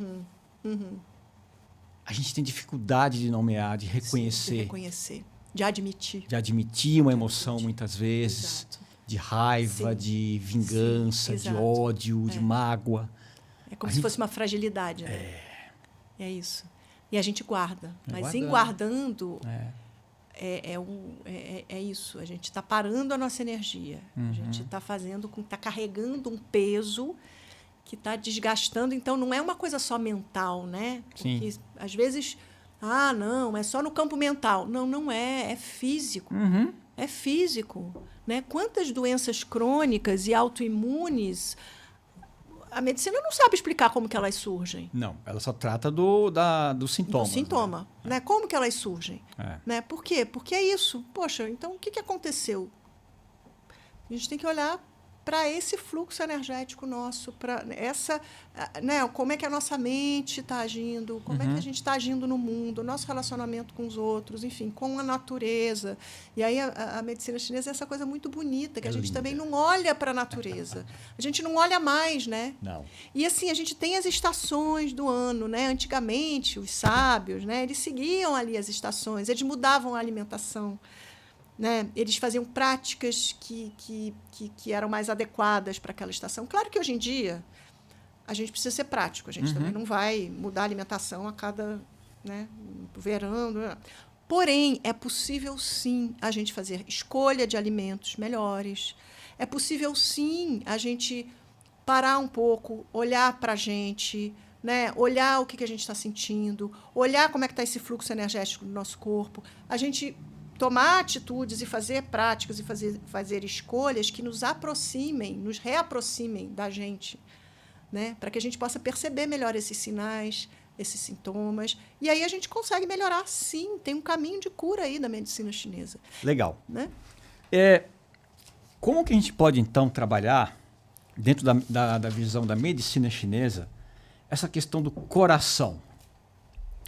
A gente tem dificuldade de nomear, de reconhecer. Sim, de reconhecer, de admitir. De admitir uma emoção, muitas vezes. Exato. De raiva, Sim. de vingança, de ódio, de mágoa. É como se fosse uma fragilidade. Né? É isso. E a gente guarda. Mas em guardando... É isso, a gente está parando a nossa energia, a gente está carregando um peso que está desgastando, então não é uma coisa só mental, né? Porque Sim. às vezes, não, é só no campo mental. Não é físico. É físico. Né? Quantas doenças crônicas e autoimunes a medicina não sabe explicar como que elas surgem. Não, ela só trata do sintoma. Do sintoma. Né? Como que elas surgem? Né? Por quê? Porque é isso. Poxa, então o que aconteceu? A gente tem que olhar para esse fluxo energético nosso, para essa, né, como é que a nossa mente está agindo, como é que a gente está agindo no mundo, o nosso relacionamento com os outros, enfim, com a natureza. E aí a medicina chinesa é essa coisa muito bonita, que a gente também não olha para a natureza. A gente não olha mais, né? Não. E assim, a gente tem as estações do ano, né? Antigamente, os sábios, né, eles seguiam ali as estações, eles mudavam a alimentação. Né? Eles faziam práticas que eram mais adequadas para aquela estação. Claro que hoje em dia a gente precisa ser prático, a gente também não vai mudar a alimentação a cada, né, verão. Porém, é possível sim a gente fazer escolha de alimentos melhores. É possível sim a gente parar um pouco, olhar para a gente, né? Olhar o que a gente está sentindo, olhar como é que está esse fluxo energético do nosso corpo. A gente tomar atitudes e fazer práticas e fazer escolhas que nos aproximem, nos reaproximem da gente, né? Para que a gente possa perceber melhor esses sinais, esses sintomas. E aí a gente consegue melhorar, sim. Tem um caminho de cura aí da medicina chinesa. Legal. Né? Como que a gente pode, então, trabalhar, dentro da visão da medicina chinesa, essa questão do coração?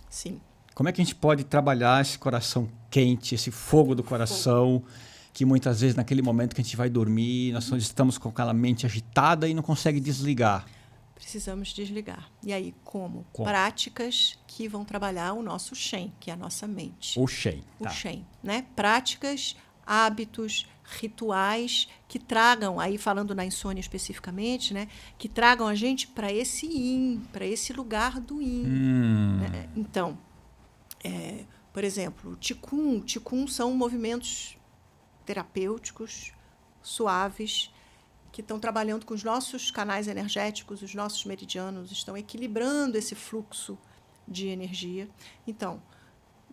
Sim. Como é que a gente pode trabalhar esse coração quente, esse fogo do coração, que muitas vezes, naquele momento que a gente vai dormir, nós estamos com aquela mente agitada e não consegue desligar? Precisamos desligar. E aí, como? Práticas que vão trabalhar o nosso Shen, que é a nossa mente. O Shen. O Shen, né? Práticas, hábitos, rituais que tragam, aí falando na insônia especificamente, né? Que tragam a gente para esse Yin, para esse lugar do Yin. Né? Então, por exemplo, Qigong são movimentos terapêuticos, suaves, que estão trabalhando com os nossos canais energéticos, os nossos meridianos, estão equilibrando esse fluxo de energia. Então,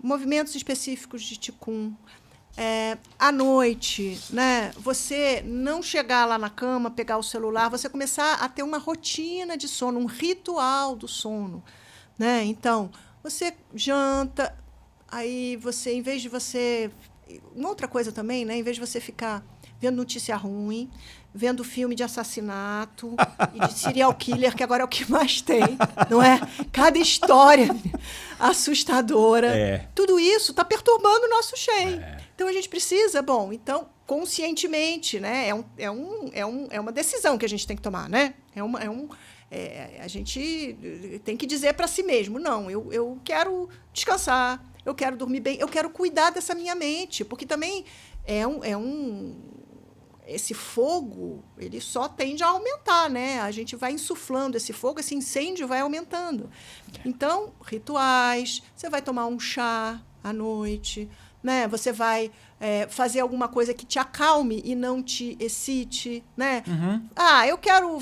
movimentos específicos de Qigong. À noite, né? Você não chegar lá na cama, pegar o celular, você começar a ter uma rotina de sono, um ritual do sono. Né? Então, você janta, aí você, em vez de você... Uma outra coisa também, né? Em vez de você ficar vendo notícia ruim, vendo filme de assassinato e de serial killer, que agora é o que mais tem, não é? Cada história assustadora. Tudo isso está perturbando o nosso Shen. Então, a gente precisa, conscientemente, né? É uma decisão que a gente tem que tomar, né? A gente tem que dizer para si mesmo, não, eu quero descansar, eu quero dormir bem, eu quero cuidar dessa minha mente, porque também esse fogo, ele só tende a aumentar, né? A gente vai insuflando esse fogo, esse incêndio vai aumentando. Então, rituais, você vai tomar um chá à noite, né? Você vai fazer alguma coisa que te acalme e não te excite, né? Eu quero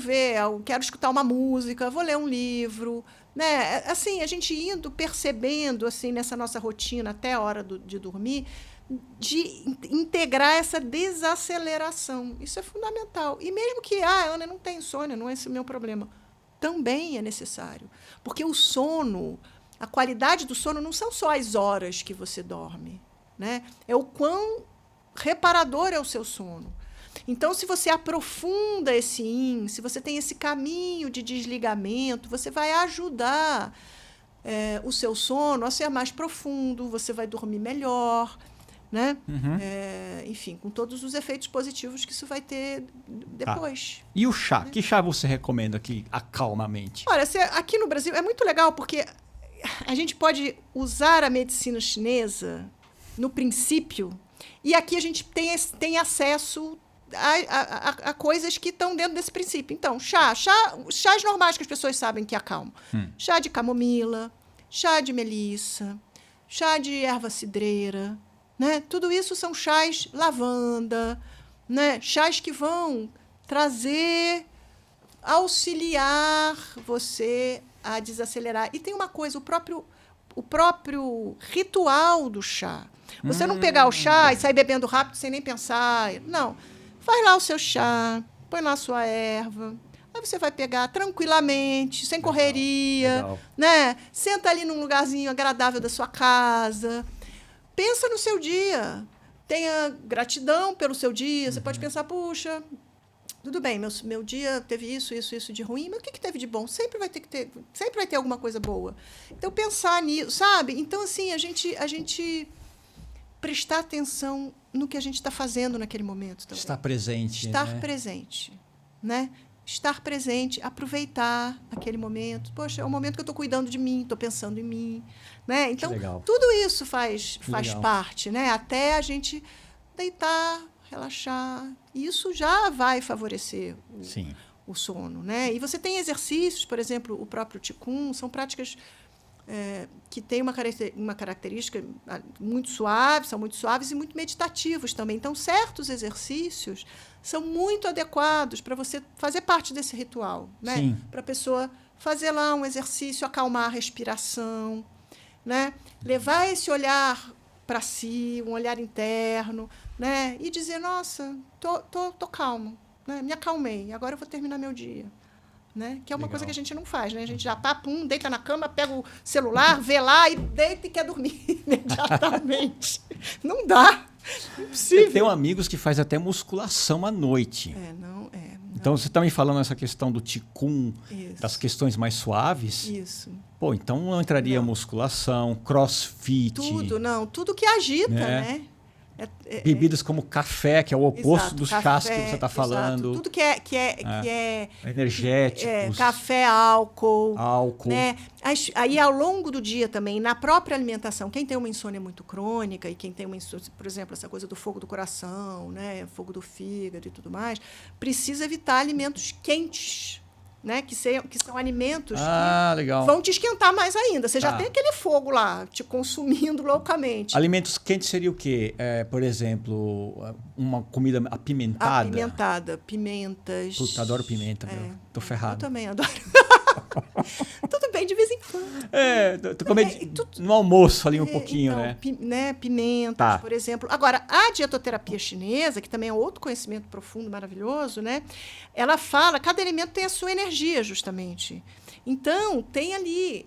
escutar uma música, vou ler um livro, né? Assim, a gente indo percebendo assim nessa nossa rotina até a hora de dormir, de integrar essa desaceleração. Isso é fundamental. E mesmo que, Ana, não tem insônia, não é esse o meu problema, também é necessário. Porque o sono, a qualidade do sono não são só as horas que você dorme, né? É o quão reparador é o seu sono. Então, se você aprofunda esse Yin, se você tem esse caminho de desligamento, você vai ajudar o seu sono a ser mais profundo, você vai dormir melhor, né? Enfim, com todos os efeitos positivos que isso vai ter depois. E o chá? Né? Que chá você recomenda que acalma a mente? Olha, aqui no Brasil é muito legal, porque a gente pode usar a medicina chinesa no princípio, e aqui a gente tem acesso a coisas que estão dentro desse princípio. Então, chás normais que as pessoas sabem que acalmam. Chá de camomila, chá de melissa, chá de erva cidreira, né? Tudo isso são chás lavanda, né? Chás que vão auxiliar você a desacelerar. E tem uma coisa, o próprio ritual do chá. Você não pegar o chá e sair bebendo rápido sem nem pensar. Não. Faz lá o seu chá, põe lá a sua erva. Aí você vai pegar tranquilamente, sem correria, né? Senta ali num lugarzinho agradável da sua casa. Pensa no seu dia. Tenha gratidão pelo seu dia. Você pode pensar, puxa, tudo bem, meu dia teve isso de ruim, mas o que teve de bom? Sempre vai ter alguma coisa boa. Então, pensar nisso, sabe? Então, assim, a gente prestar atenção no que a gente está fazendo naquele momento também. Estar presente. Estar presente, né? Estar presente, aproveitar aquele momento. Poxa, é o momento que eu estou cuidando de mim, estou pensando em mim, né? Então, tudo isso faz parte, né? Até a gente deitar, relaxar. Isso já vai favorecer o sono, né? E você tem exercícios, por exemplo, o próprio Qigong, são práticas que têm uma característica muito suave, são muito suaves e muito meditativos também. Então, certos exercícios são muito adequados para você fazer parte desse ritual, né? Para a pessoa fazer lá um exercício, acalmar a respiração, né? Levar esse olhar para si, um olhar interno, né? E dizer, nossa, tô calmo, né? Me acalmei, agora eu vou terminar meu dia. Né? Que é uma coisa que a gente não faz, né? A gente já deita na cama, pega o celular, vê lá e deita e quer dormir imediatamente. Não dá. Impossível. Eu tenho amigos que fazem até musculação à noite. Não. Então, você está me falando essa questão do Qigong, das questões mais suaves? Isso. Pô, então não entraria musculação, crossfit. Tudo que agita, né? Bebidas como café, que é o oposto dos chás que você está falando. Tudo que é energéticos. Café, álcool. Né? Aí, ao longo do dia também, na própria alimentação, quem tem uma insônia muito crônica e quem tem uma insônia, por exemplo, essa coisa do fogo do coração, né? Fogo do fígado e tudo mais, precisa evitar alimentos quentes. Né? Que são alimentos que vão te esquentar mais ainda. Você já tem aquele fogo lá, te consumindo loucamente. Alimentos quentes seria o quê? Por exemplo, uma comida apimentada? Apimentada, pimentas. Puta, adoro pimenta, meu. Tô ferrado. Eu também adoro. Tudo bem, de vez em quando. Tu come no almoço ali um pouquinho, então, né? Pimentas, por exemplo. Agora, a dietoterapia chinesa, que também é outro conhecimento profundo, maravilhoso, né? Ela fala, cada alimento tem a sua energia, justamente. Então, tem ali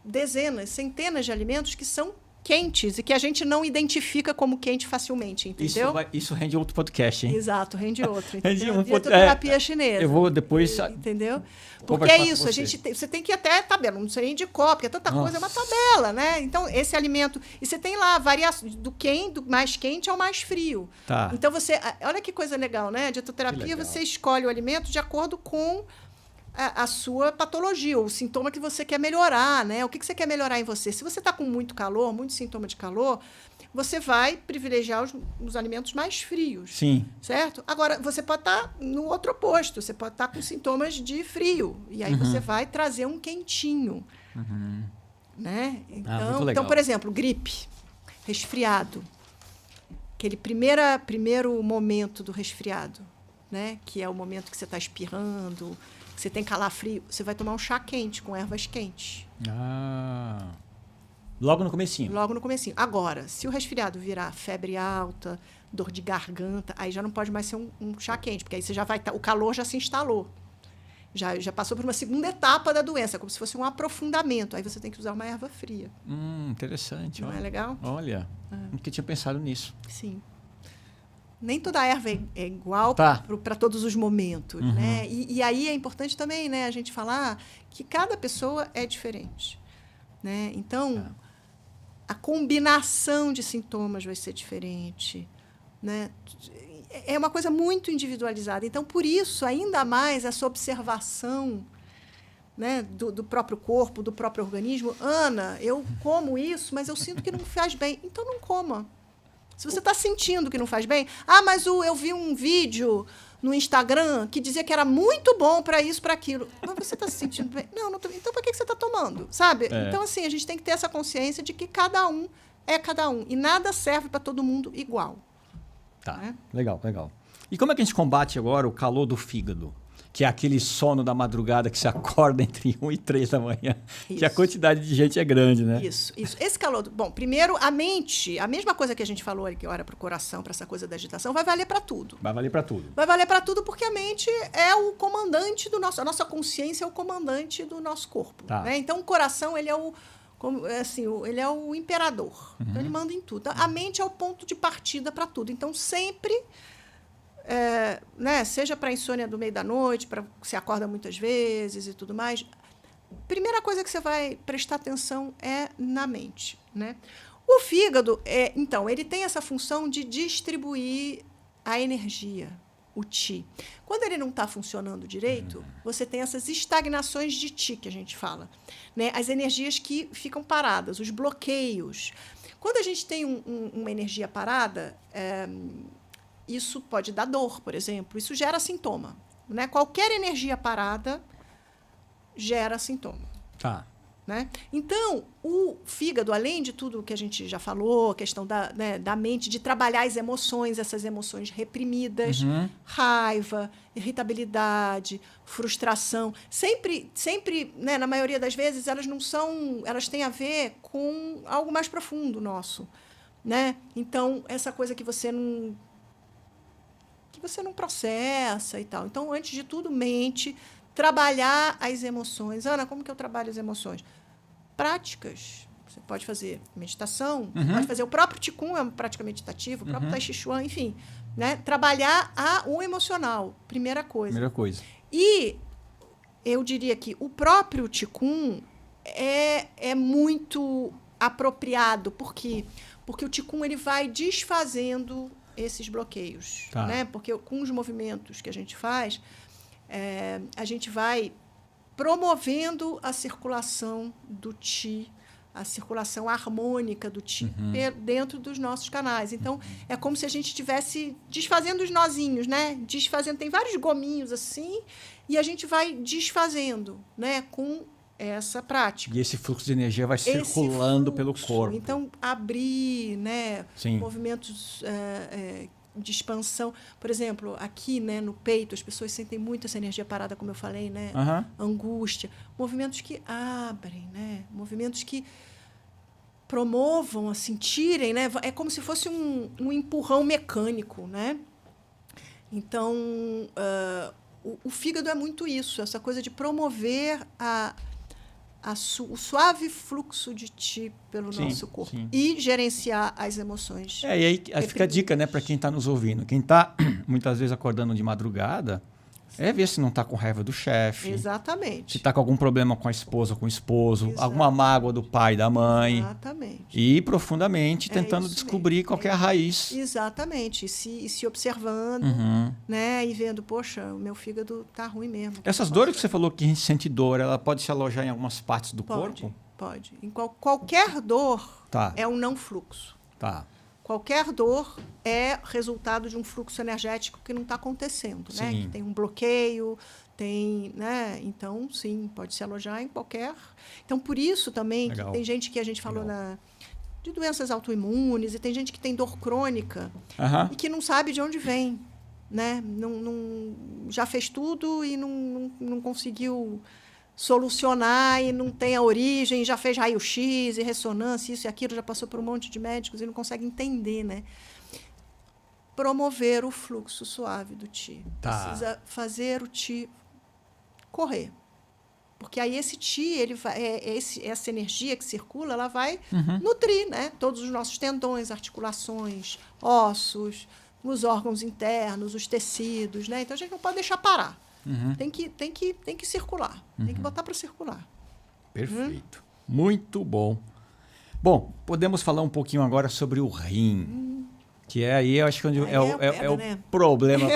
dezenas, centenas de alimentos que são quentes e que a gente não identifica como quente facilmente, entendeu? Isso rende outro podcast, hein? Exato, rende outro. Rende dietoterapia chinesa. Eu vou depois... Entendeu? Porque é isso, você tem que ir até tabela, não sei nem de qual, porque tanta coisa é uma tabela, né? Então, esse alimento... E você tem lá variações do mais quente ao mais frio. Tá. Então, olha que coisa legal, né? A dietoterapia, você escolhe o alimento de acordo com a sua patologia, o sintoma que você quer melhorar, né? O que você quer melhorar em você? Se você está com muito calor, muito sintoma de calor, você vai privilegiar os alimentos mais frios. Sim. Certo? Agora, você pode estar no outro oposto, você pode estar com sintomas de frio. E aí você vai trazer um quentinho. Né? Então, por exemplo, gripe, resfriado. Aquele primeiro momento do resfriado, né? Que é o momento que você está espirrando, que você tem calafrio, você vai tomar um chá quente, com ervas quentes. Logo no comecinho? Logo no comecinho. Agora, se o resfriado virar febre alta, dor de garganta, aí já não pode mais ser um chá quente, porque aí você já vai o calor já se instalou. Já passou por uma segunda etapa da doença, como se fosse um aprofundamento. Aí você tem que usar uma erva fria. Interessante. Não é legal? Olha, nunca tinha pensado nisso. Sim. Nem toda erva é igual para todos os momentos. Né? E aí é importante também, né, a gente falar que cada pessoa é diferente. Né? Então, a combinação de sintomas vai ser diferente. Né? É uma coisa muito individualizada. Então, por isso, ainda mais essa observação, né, do próprio corpo, do próprio organismo. Ana, eu como isso, mas eu sinto que não me faz bem. Então, não coma. Se você está sentindo que não faz bem... mas eu vi um vídeo no Instagram que dizia que era muito bom para isso, para aquilo. Mas você está se sentindo bem? Não tô. Então, para que você está tomando? Sabe? Então, assim, a gente tem que ter essa consciência de que cada um é cada um. E nada serve para todo mundo igual. Tá, né? Legal. E como é que a gente combate agora o calor do fígado? Que é aquele sono da madrugada que se acorda entre 1 e 3 da manhã. Isso. Que a quantidade de gente é grande, né? Isso. Esse calor... Bom, primeiro, a mente, a mesma coisa que a gente falou ali, que olha para o coração, para essa coisa da agitação, vai valer para tudo. Vai valer para tudo. Vai valer para tudo porque a mente é o comandante do nosso... A nossa consciência é o comandante do nosso corpo. Tá. Né? Então, o coração, ele é ele é o imperador. Então, ele manda em tudo. A mente é o ponto de partida para tudo. Então, sempre... né, seja para insônia do meio da noite, para que você acorda muitas vezes e tudo mais, primeira coisa que você vai prestar atenção é na mente, né? O fígado, então, ele tem essa função de distribuir a energia, o Qi. Quando ele não está funcionando direito, você tem essas estagnações de Qi que a gente fala, né? As energias que ficam paradas, os bloqueios. Quando a gente tem uma energia parada, isso pode dar dor, por exemplo. Isso gera sintoma, né? Qualquer energia parada gera sintoma. Tá. Né? Então, o fígado, além de tudo que a gente já falou, a questão da mente, de trabalhar as emoções, essas emoções reprimidas, raiva, irritabilidade, frustração, sempre, né, na maioria das vezes, elas têm a ver com algo mais profundo nosso. Né? Então, essa coisa que você não processa e tal. Então, antes de tudo, mente, trabalhar as emoções. Ana, como que eu trabalho as emoções? Práticas. Você pode fazer meditação, pode fazer o próprio Qigong, é uma prática meditativa, o próprio Tai Chi Chuan, enfim. Né? Trabalhar o emocional, primeira coisa. E eu diria que o próprio Qigong é muito apropriado. Por quê? Porque o Qigong ele vai desfazendo esses bloqueios. Tá. Né? Porque com os movimentos que a gente faz, a gente vai promovendo a circulação do Qi, a circulação harmônica do Qi dentro dos nossos canais. Então, é como se a gente estivesse desfazendo os nozinhos, né? Desfazendo, tem vários gominhos assim, e a gente vai desfazendo, né? Com essa prática. E esse fluxo de energia vai circulando pelo corpo. Então, abrir, né? Sim. Movimentos de expansão. Por exemplo, aqui, né, no peito, as pessoas sentem muito essa energia parada, como eu falei, né? Angústia. Movimentos que abrem, né? Movimentos que promovam a sentirem, né? É como se fosse um empurrão mecânico, né? Então, o fígado é muito isso, essa coisa de promover o suave fluxo de Qi pelo nosso corpo. Sim. E gerenciar as emoções. E aí fica a dica, né, para quem está nos ouvindo. Quem está, muitas vezes, acordando de madrugada, ver se não está com raiva do chefe. Exatamente. Se está com algum problema com a esposa, com o esposo, alguma mágoa do pai, da mãe. Exatamente. E ir profundamente tentando descobrir qual é a raiz. Exatamente. E se observando, né, e vendo, poxa, o meu fígado está ruim mesmo. Essas dores que você falou que a gente sente dor, ela pode se alojar em algumas partes do corpo? Pode. Em qualquer dor é um não fluxo. Tá. Qualquer dor é resultado de um fluxo energético que não está acontecendo, né? Que tem um bloqueio, né? Então, sim, pode se alojar em qualquer... Então, por isso também, que tem gente que a gente falou de doenças autoimunes, e tem gente que tem dor crônica e que não sabe de onde vem, né? Já fez tudo e não conseguiu solucionar e não tem a origem, já fez raio-x e ressonância, isso e aquilo, já passou por um monte de médicos e não consegue entender, né? Promover o fluxo suave do Qi. Precisa fazer o Qi correr. Porque aí esse Qi, ele vai, essa energia que circula, ela vai nutrir, né? Todos os nossos tendões, articulações, ossos, os órgãos internos, os tecidos, né? Então a gente não pode deixar parar. Tem que circular. Tem que botar para circular. Perfeito. Muito bom. Bom, podemos falar um pouquinho agora sobre o rim. Que aí, eu acho que é o problema.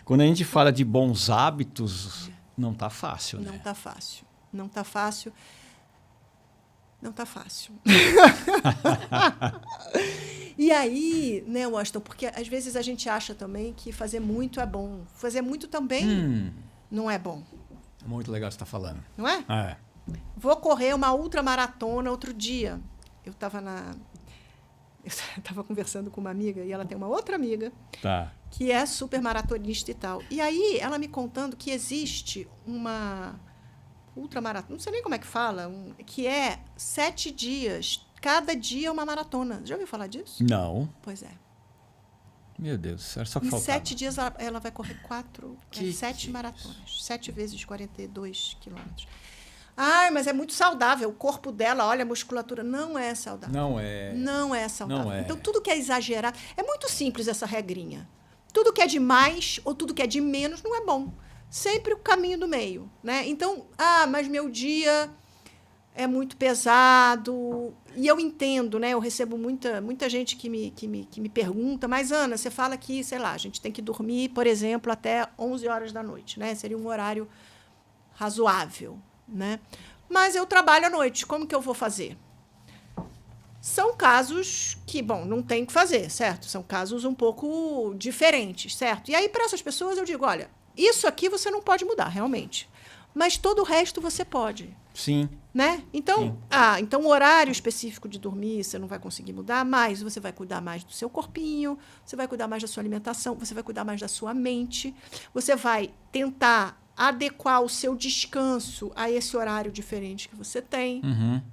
Quando a gente fala de bons hábitos, não está fácil, né? Não está fácil. Não está fácil. Não está fácil. E aí, né, Washington, porque às vezes a gente acha também que fazer muito é bom. Fazer muito também não é bom. Muito legal o que você está falando. Não é? Vou correr uma ultramaratona outro dia. Eu estava conversando com uma amiga e ela tem uma outra amiga que é super maratonista e tal. E aí, ela me contando que existe uma ultramaratona, não sei nem como é que fala, que é 7 dias... Cada dia é uma maratona. Já ouviu falar disso? Não. Pois é. Meu Deus, era só que faltava. Em 7 dias ela vai correr 7 maratonas. 7 vezes 42 quilômetros. Mas é muito saudável. O corpo dela, olha a musculatura. Não é saudável. Não é. Não é saudável. Não é. Então, tudo que é exagerado... É muito simples essa regrinha. tudo que é de mais ou tudo que é de menos não é bom. Sempre o caminho do meio, né? Então, mas meu dia é muito pesado. E eu entendo, né? Eu recebo muita gente que me pergunta, mas, Ana, você fala que, sei lá, a gente tem que dormir, por exemplo, até 11 horas da noite, né? Seria um horário razoável, né? Mas eu trabalho à noite, como que eu vou fazer? São casos que, bom, não tem o que fazer, certo? São casos um pouco diferentes, certo? E aí, para essas pessoas, eu digo, olha, isso aqui você não pode mudar, realmente. Mas todo o resto você pode. Sim. Né? Então, Sim. Então o horário específico de dormir você não vai conseguir mudar, mas você vai cuidar mais do seu corpinho, você vai cuidar mais da sua alimentação, você vai cuidar mais da sua mente, você vai tentar adequar o seu descanso a esse horário diferente que você tem,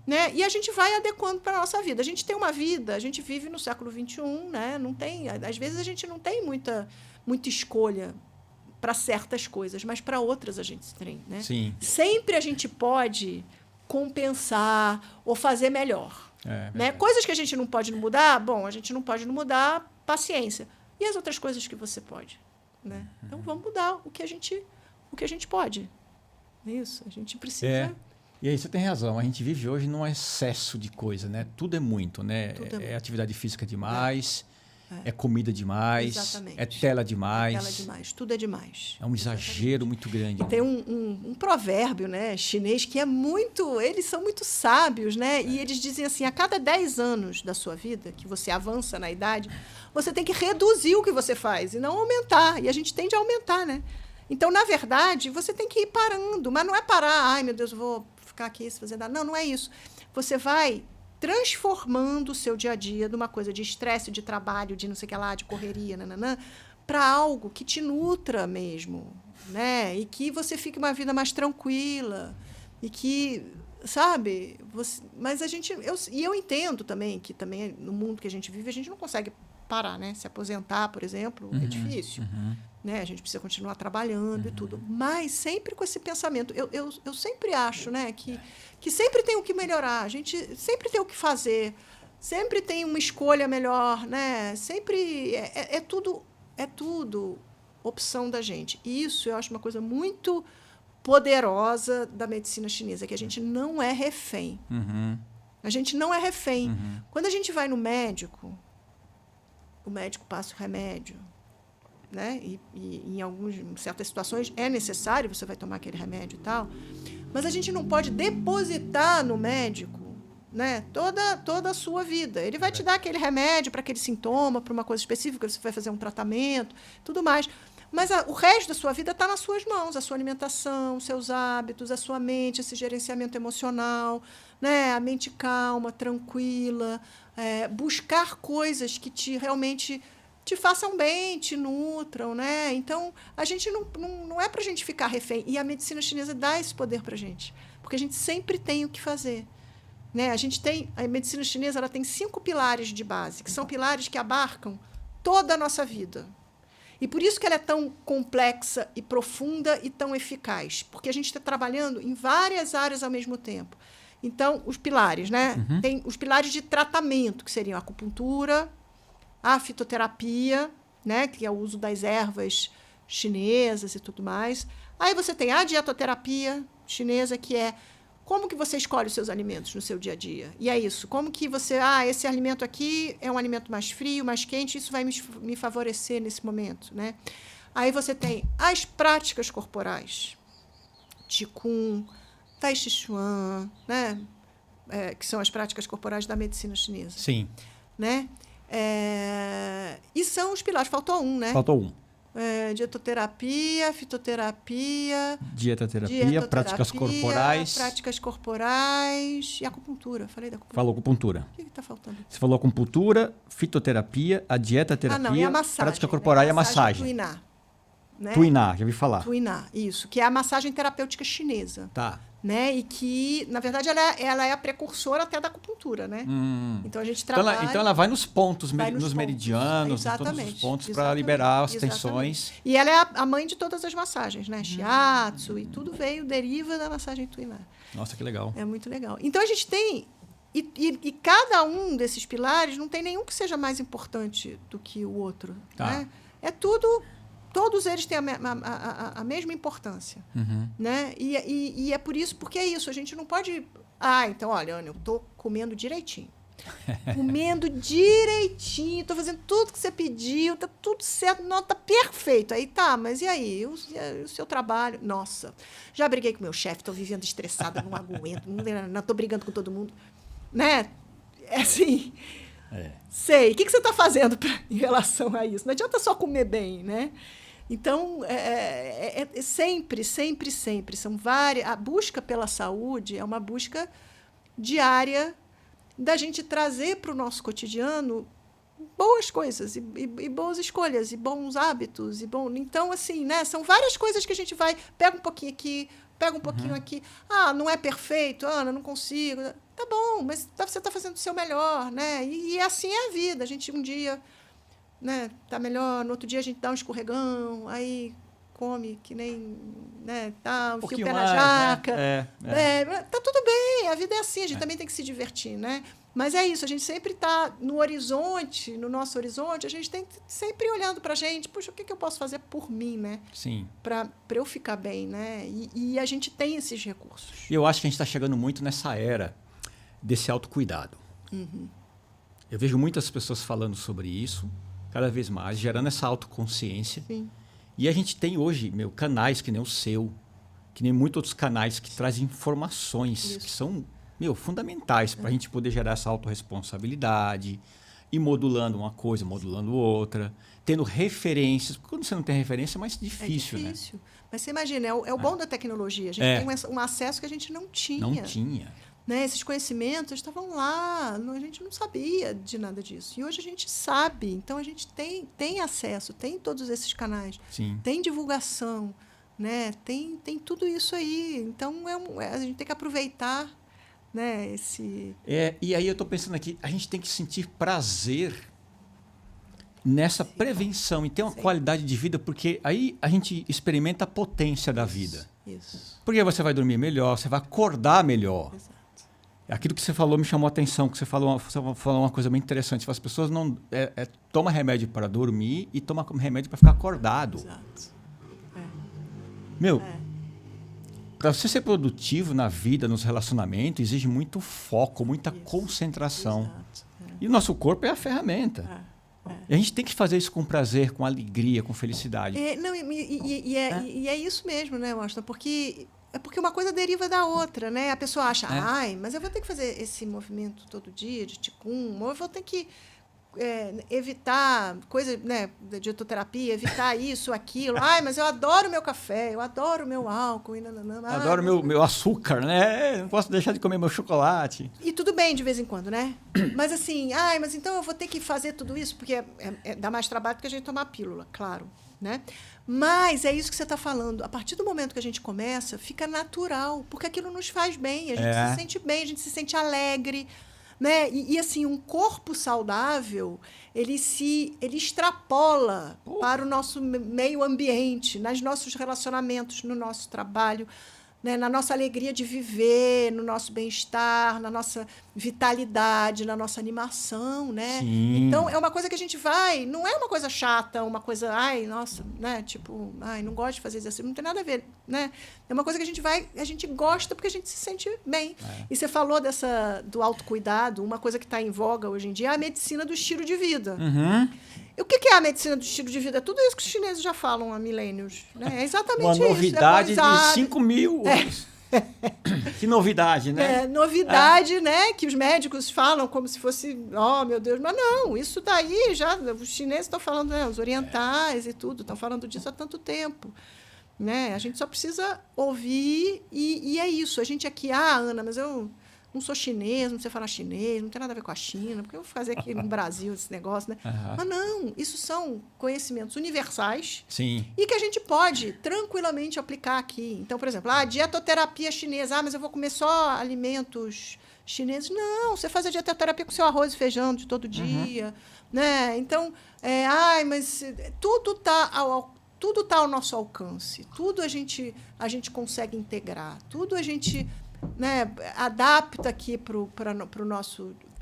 né? E a gente vai adequando para a nossa vida. A gente tem uma vida, a gente vive no século XXI, né? Não tem, às vezes a gente não tem muita escolha para certas coisas, mas para outras a gente tem, né? Sim. Sempre a gente pode compensar ou fazer melhor. Né? Coisas que a gente não pode mudar, bom, a gente não pode mudar, paciência. E as outras coisas que você pode, né? Então vamos mudar o que a gente pode. Isso, a gente precisa. E aí você tem razão, a gente vive hoje num excesso de coisa, né? Tudo é muito, né? É atividade física demais. É comida demais. Exatamente. É tela demais. É tela demais. Tudo é demais. É um exagero muito grande. E tem um provérbio, né, chinês que é muito... Eles são muito sábios, né? E eles dizem assim, a cada 10 anos da sua vida, que você avança na idade, você tem que reduzir o que você faz e não aumentar. E a gente tende a aumentar, né? Então, na verdade, você tem que ir parando. Mas não é parar, ai, meu Deus, eu vou ficar aqui sem fazer nada. Não, não é isso. Você vai transformando o seu dia a dia de uma coisa de estresse, de trabalho, de não sei o que lá, de correria, para algo que te nutra mesmo, né? E que você fique uma vida mais tranquila e que, sabe? Mas eu entendo também que também no mundo que a gente vive a gente não consegue parar, né? Se aposentar, por exemplo, é difícil. Né? A gente precisa continuar trabalhando e tudo. Mas sempre com esse pensamento. Eu sempre acho, né, que sempre tem o que melhorar, a gente sempre tem o que fazer, sempre tem uma escolha melhor, né? Sempre é tudo opção da gente. E isso eu acho uma coisa muito poderosa da medicina chinesa, que a gente não é refém. A gente não é refém. Quando a gente vai no médico, o médico passa o remédio, né? E em certas situações é necessário, você vai tomar aquele remédio e tal, mas a gente não pode depositar no médico, né, toda a sua vida. Ele vai te dar aquele remédio para aquele sintoma, para uma coisa específica, você vai fazer um tratamento, tudo mais. Mas o resto da sua vida está nas suas mãos, a sua alimentação, os seus hábitos, a sua mente, esse gerenciamento emocional, né, a mente calma, tranquila, buscar coisas que realmente te façam bem, te nutram, né? Então, a gente não é para a gente ficar refém. E a medicina chinesa dá esse poder para a gente, porque a gente sempre tem o que fazer. Né? A medicina chinesa ela tem 5 pilares de base, que são pilares que abarcam toda a nossa vida. E por isso que ela é tão complexa e profunda e tão eficaz, porque a gente está trabalhando em várias áreas ao mesmo tempo. Então, os pilares, né? Tem os pilares de tratamento, que seriam a acupuntura, a fitoterapia, né, que é o uso das ervas chinesas e tudo mais. Aí você tem a dietoterapia chinesa, que é como que você escolhe os seus alimentos no seu dia a dia. E é isso, como que você... esse alimento aqui é um alimento mais frio, mais quente, isso vai me favorecer nesse momento, né? Aí você tem as práticas corporais, Qigong, Tai Chi Chuan, né? Que são as práticas corporais da medicina chinesa. Sim. Né? E são os pilares. Faltou um, né? Faltou um. Dietoterapia, fitoterapia... Dietoterapia, práticas corporais e acupuntura. Falei da acupuntura. Falou acupuntura. O que está faltando? Você falou acupuntura, fitoterapia, a dietoterapia, e a massagem, prática corporal, né? E a massagem. Tuiná. Né? Tuiná, já ouvi falar. Tuiná, isso. Que é a massagem terapêutica chinesa. Tá. Né? E que, na verdade, ela é a precursora até da acupuntura, né? Então a gente trabalha... Então ela vai nos pontos, nos meridianos, em todos os pontos para liberar as tensões. E ela é a mãe de todas as massagens, né? Shiatsu e tudo deriva da massagem Tuiná. Nossa, que legal. É muito legal. Então a gente tem... E cada um desses pilares não tem nenhum que seja mais importante do que o outro. Tá. Né? É tudo... Todos eles têm a mesma importância. Né? E é por isso, porque é isso. A gente não pode... Então, olha, Ana, eu estou comendo direitinho. Comendo direitinho, estou fazendo tudo que você pediu, está tudo certo, não, está perfeito. Aí tá, mas e aí? O seu trabalho? Nossa, já briguei com meu chefe, estou vivendo estressada, não aguento, não estou brigando com todo mundo. Né? É assim... Sei. O que você está fazendo em relação a isso? Não adianta só comer bem, né? Então, sempre. São várias. A busca pela saúde é uma busca diária da gente trazer para o nosso cotidiano boas coisas e boas escolhas e bons hábitos. Então, assim, né? São várias coisas que a gente vai... Pega um pouquinho aqui, pega um pouquinho aqui. Não é perfeito, Ana, não consigo... Tá bom, mas você está fazendo o seu melhor, né? E assim é a vida. A gente um dia, né, tá melhor, no outro dia a gente dá um escorregão, aí come que nem, né, enfia o pé na jaca. Tá tudo bem, a vida é assim, a gente também tem que se divertir, né? Mas é isso, a gente sempre está no horizonte, no nosso horizonte, a gente tem sempre olhando para a gente, puxa, o que eu posso fazer por mim, né? Sim. Para eu ficar bem, né? E a gente tem esses recursos. E eu acho que a gente está chegando muito nessa era desse autocuidado. Eu vejo muitas pessoas falando sobre isso, cada vez mais, gerando essa autoconsciência. Sim. E a gente tem hoje, canais que nem o seu, que nem muitos outros canais que trazem informações que são, fundamentais para a gente poder gerar essa autorresponsabilidade, ir modulando uma coisa, modulando outra, tendo referências. Porque quando você não tem referência é mais difícil, né? Mas você imagina, é o bom da tecnologia. A gente tem um acesso que a gente não tinha. Não tinha. Né? Esses conhecimentos estavam lá, a gente não sabia de nada disso. E hoje a gente sabe, então a gente tem acesso, tem todos esses canais, tem divulgação, né? Tem tudo isso aí. Então a gente tem que aproveitar, né, esse... E aí eu estou pensando aqui, a gente tem que sentir prazer nessa prevenção e ter uma qualidade de vida, porque aí a gente experimenta a potência da vida. Isso. Porque você vai dormir melhor, você vai acordar melhor. Exato. Aquilo que você falou me chamou a atenção, que você falou uma coisa muito interessante. As pessoas não tomam remédio para dormir e tomam remédio para ficar acordado. Exato. Para você ser produtivo na vida, nos relacionamentos, exige muito foco, muita concentração. Exato. E o nosso corpo é a ferramenta. E a gente tem que fazer isso com prazer, com alegria, com felicidade. E é isso mesmo, né, Washington? Porque uma coisa deriva da outra, né? A pessoa acha, mas eu vou ter que fazer esse movimento todo dia de Qigong, ou eu vou ter que evitar coisa, né, da dietoterapia, evitar isso, aquilo. Mas eu adoro meu café, eu adoro meu álcool. Adoro meu açúcar, né? Não posso deixar de comer meu chocolate. E tudo bem de vez em quando, né? Mas assim, mas então eu vou ter que fazer tudo isso, porque dá mais trabalho do que a gente tomar pílula, claro. Né? Mas é isso que você está falando. A partir do momento que a gente começa, fica natural, porque aquilo nos faz bem, a gente se sente bem, a gente se sente alegre. Né? E assim, um corpo saudável, ele extrapola para o nosso meio ambiente, nos nossos relacionamentos, no nosso trabalho, né? Na nossa alegria de viver, no nosso bem-estar, na nossa vitalidade, na nossa animação, né? Então, é uma coisa que a gente não é uma coisa chata, uma coisa, nossa, né? Tipo, não gosto de fazer exercício, não tem nada a ver, né? É uma coisa que a gente gosta porque a gente se sente bem. E você falou do autocuidado, uma coisa que está em voga hoje em dia é a medicina do estilo de vida. E o que é a medicina do estilo de vida? É tudo isso que os chineses já falam há milênios. Né? É exatamente isso. Uma novidade de 5.000 anos. Que novidade, né? Novidade, né? Que os médicos falam como se fosse, meu Deus, mas não, isso daí já, os chineses estão falando, né, os orientais e tudo, estão falando disso há tanto tempo. Né? A gente só precisa ouvir e é isso. A gente aqui, Ana, mas eu não sou chinês, não sei falar chinês, não tem nada a ver com a China, porque eu vou fazer aqui no Brasil esse negócio, né? Mas não, isso são conhecimentos universais e que a gente pode tranquilamente aplicar aqui. Então, por exemplo, a dietoterapia chinesa, mas eu vou comer só alimentos chineses. Não, você faz a dietoterapia com seu arroz e feijão de todo dia, né? Então, mas tudo está ao nosso alcance, tudo a gente consegue integrar, tudo a gente, né, adapta aqui para o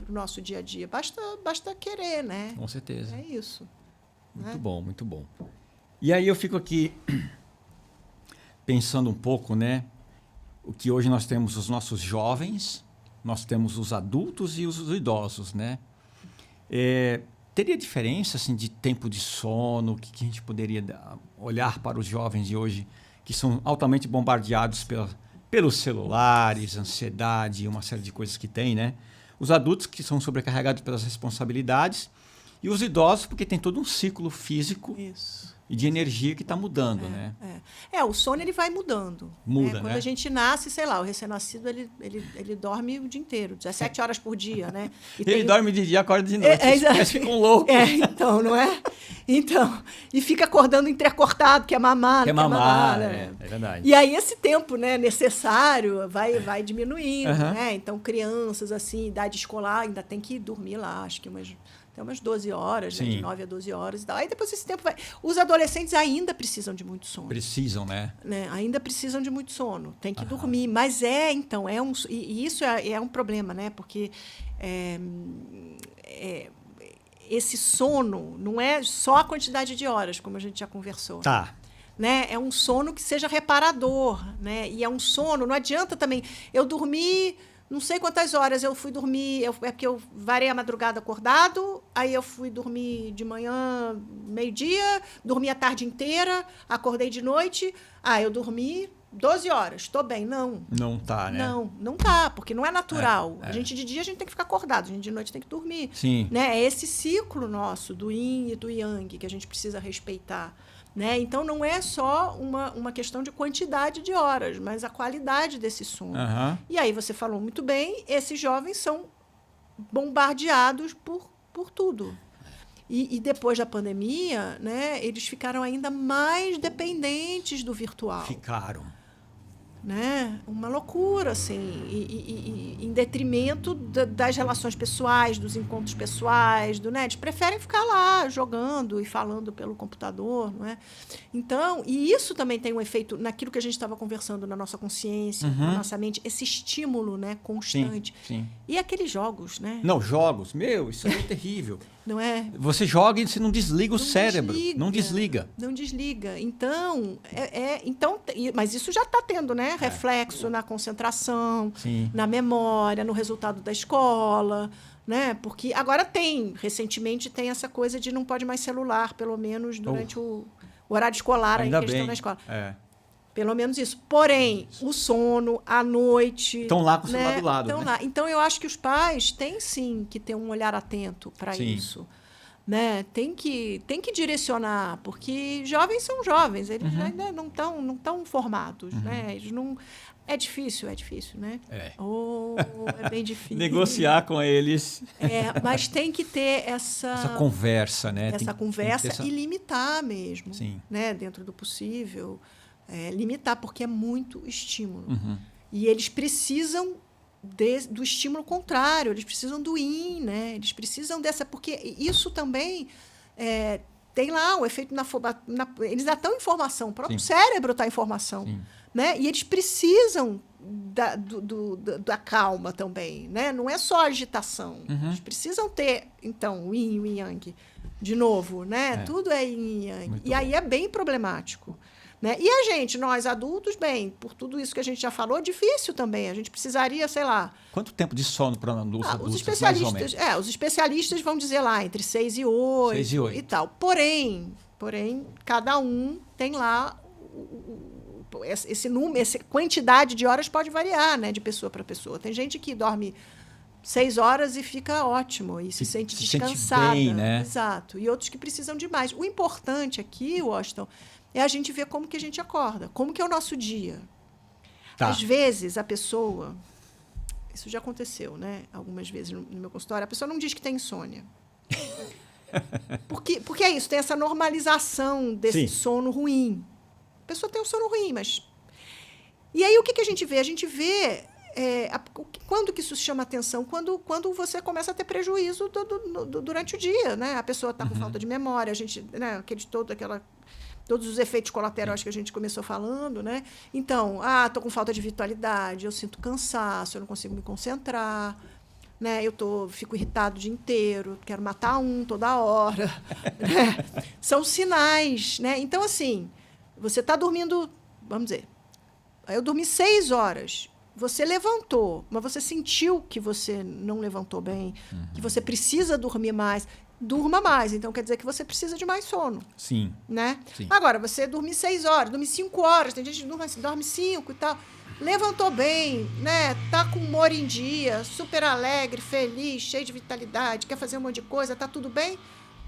nosso dia a dia. Basta querer, né? Com certeza. É isso. Muito bom, muito bom. E aí eu fico aqui pensando um pouco, né? O que hoje nós temos os nossos jovens, nós temos os adultos e os idosos, né? Teria diferença assim, de tempo de sono? O que a gente poderia olhar para os jovens de hoje que são altamente bombardeados pelos celulares, ansiedade e uma série de coisas que tem, né? Os adultos que são sobrecarregados pelas responsabilidades e os idosos porque tem todo um ciclo físico e de energia que está mudando, né? O sono ele vai mudando. Muda, Quando a gente nasce, sei lá, o recém-nascido ele dorme o dia inteiro, 17 horas por dia, né? Ele dorme de dia, acorda de noite. Eles ficam loucos. Então, não é? Então, e fica acordando entrecortado, quer mamar, não quer mamar, né? É verdade. E aí esse tempo, né, necessário vai diminuindo, né? Então, crianças, assim, idade escolar, ainda tem que dormir lá, acho que até umas 12 horas, né? De 9 a 12 horas e tal. Aí depois esse tempo vai... Os adolescentes ainda precisam de muito sono. Precisam, né? Ainda precisam de muito sono. Tem que dormir. Mas e isso é um problema, né? Porque esse sono não é só a quantidade de horas, como a gente já conversou. Tá. Né? É um sono que seja reparador, né? E é um sono... Não adianta também... Eu dormi... Não sei quantas horas eu fui dormir, porque eu varei a madrugada acordado, aí eu fui dormir de manhã, meio-dia, dormi a tarde inteira, acordei de noite, eu dormi 12 horas, estou bem. Não. Não tá, né? Não tá, porque não é natural. A gente de dia a gente tem que ficar acordado, a gente de noite tem que dormir. Sim. Né? É esse ciclo nosso do yin e do yang que a gente precisa respeitar. Né? Então, não é só uma questão de quantidade de horas, mas a qualidade desse sono. E aí, você falou muito bem, esses jovens são bombardeados por tudo. E depois da pandemia, né, eles ficaram ainda mais dependentes do virtual. Ficaram. Né? Uma loucura, assim, e em detrimento das relações pessoais, dos encontros pessoais, né? Eles preferem ficar lá jogando e falando pelo computador, não é? Então, e isso também tem um efeito naquilo que a gente estava conversando, na nossa consciência, na nossa mente, esse estímulo, né, constante. Sim. E aqueles jogos, né? Não, jogos, isso é terrível. Não é? Você joga e você não desliga o cérebro. Não desliga. Não desliga. Então, mas isso já está tendo, né? Reflexo na concentração, na memória, no resultado da escola, né? Porque agora recentemente tem essa coisa de não pode mais celular, pelo menos durante o horário escolar, ainda que eles estão bem. na escola. Pelo menos isso. Porém, o sono, a noite... Estão lá com o celular do lado. Estão lá. Então, eu acho que os pais têm, sim, que ter um olhar atento para isso. Né? Tem que direcionar, porque jovens são jovens, eles ainda não estão formados. Né? Eles não... É difícil, né? É bem difícil. Negociar com eles. Mas tem que ter essa conversa, né? Essa conversa e limitar mesmo. Sim. Né? Dentro do possível. Limitar, porque é muito estímulo. E eles precisam do estímulo contrário, eles precisam do yin, né? Eles precisam dessa... Porque isso também tem lá um efeito eles já estão em formação, o próprio cérebro está em formação. Né? E eles precisam da calma também. Né? Não é só agitação. Eles precisam ter, então, o yin e o yang. De novo, né? Tudo é yin e yang. Muito e aí bom. é bem problemático. Né? E a gente, nós adultos, bem, por tudo isso que a gente já falou, difícil também. A gente precisaria, sei lá... Quanto tempo de sono para adultos, os especialistas, os especialistas vão dizer lá entre 6 e 8, 6 e 8. E tal. Porém, cada um tem lá esse número, essa quantidade de horas pode variar, né, de pessoa para pessoa. Tem gente que dorme 6 horas e fica ótimo e se sente descansada. Sente bem, né? Exato. E outros que precisam de mais. O importante aqui, Washington, é a gente ver como que a gente acorda, como que é o nosso dia. Às vezes, a pessoa... Isso já aconteceu, né? Algumas vezes no meu consultório. A pessoa não diz que tem insônia. Porque é isso, tem essa normalização desse sono ruim. A pessoa tem um sono ruim, mas... E aí, o que a gente vê? A gente vê... quando que isso chama atenção? Quando você começa a ter prejuízo durante o dia, né? A pessoa está com falta de memória, a gente... Né? Todos os efeitos colaterais que a gente começou falando, né? Então, estou com falta de vitalidade, eu sinto cansaço, eu não consigo me concentrar, né? Fico irritado o dia inteiro, quero matar toda hora. Né? São sinais, né? Então, assim, você está dormindo, vamos dizer, eu dormi 6 horas. Você levantou, mas você sentiu que você não levantou bem, que você precisa dormir mais. Durma mais. Então, quer dizer que você precisa de mais sono. Sim. Né? Sim. Agora, você dormir 6 horas, dormir 5 horas, tem gente que dorme 5 e tal. Levantou bem, né? Tá com humor em dia, super alegre, feliz, cheio de vitalidade, quer fazer um monte de coisa, tá tudo bem?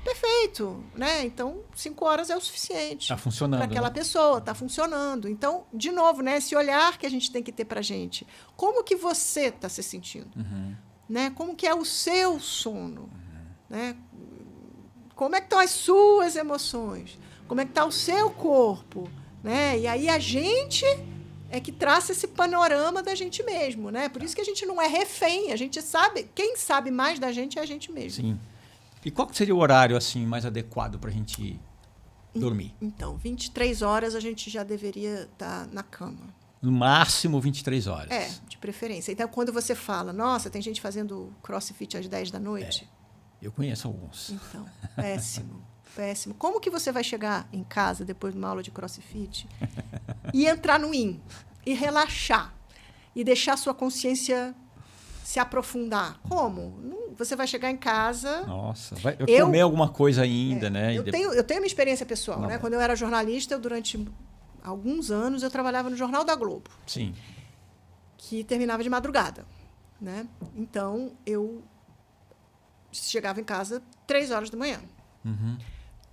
Perfeito, né? Então, 5 horas é o suficiente. Tá funcionando. Para aquela pessoa, tá funcionando. Então, de novo, né? Esse olhar que a gente tem que ter pra gente. Como que você está se sentindo? Né? Como que é o seu sono? Né? Como é que estão as suas emoções? Como é que está o seu corpo? Né? E aí a gente é que traça esse panorama da gente mesmo, né? Por isso que a gente não é refém, a gente sabe, quem sabe mais da gente é a gente mesmo. Sim. E qual seria o horário assim mais adequado para a gente dormir? Então, 23 horas a gente já deveria estar na cama. No máximo 23 horas. De preferência. Então, quando você fala, nossa, tem gente fazendo crossfit às 10 da noite. Eu conheço alguns. Então, péssimo. Péssimo. Como que você vai chegar em casa depois de uma aula de crossfit e entrar no IN e relaxar e deixar a sua consciência se aprofundar? Como? Você vai chegar em casa... Nossa, vai comer alguma coisa ainda, né? Eu tenho uma experiência pessoal. Não, né? Quando eu era jornalista, durante alguns anos, eu trabalhava no Jornal da Globo. Sim. Que terminava de madrugada. Né? Então, eu chegava em casa 3 horas da manhã.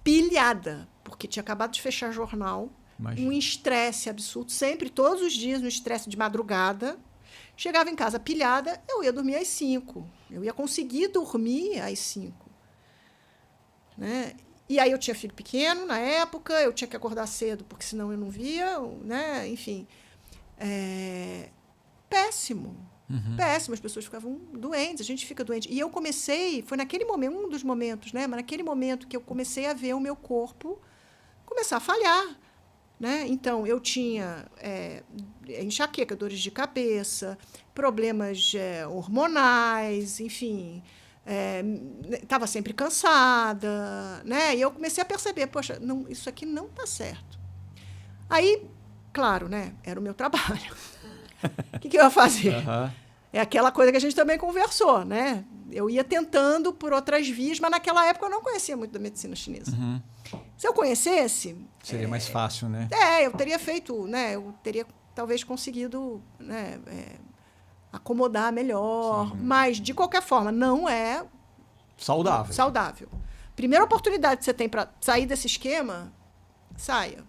Pilhada, porque tinha acabado de fechar jornal, um estresse absurdo, sempre, todos os dias, no estresse de madrugada. Chegava em casa pilhada, eu ia dormir às 5. Eu ia conseguir dormir às 5. Né? E aí eu tinha filho pequeno na época, eu tinha que acordar cedo, porque senão eu não via, né? Enfim. Péssimo. Péssimo, as pessoas ficavam doentes, a gente fica doente. E eu comecei, foi naquele momento, um dos momentos, né? Mas naquele momento que eu comecei a ver o meu corpo começar a falhar. Né? Então, eu tinha enxaqueca, dores de cabeça, problemas hormonais, enfim, estava sempre cansada. Né? E eu comecei a perceber, poxa, não, isso aqui não está certo. Aí, claro, né? Era o meu trabalho. O que eu ia fazer? É aquela coisa que a gente também conversou, né? Eu ia tentando por outras vias, mas naquela época eu não conhecia muito da medicina chinesa. Se eu conhecesse... Seria mais fácil, né? Eu teria feito, né? Eu teria talvez conseguido, né, acomodar melhor. Sim. Mas, de qualquer forma, não é... Saudável. Primeira oportunidade que você tem para sair desse esquema, saia.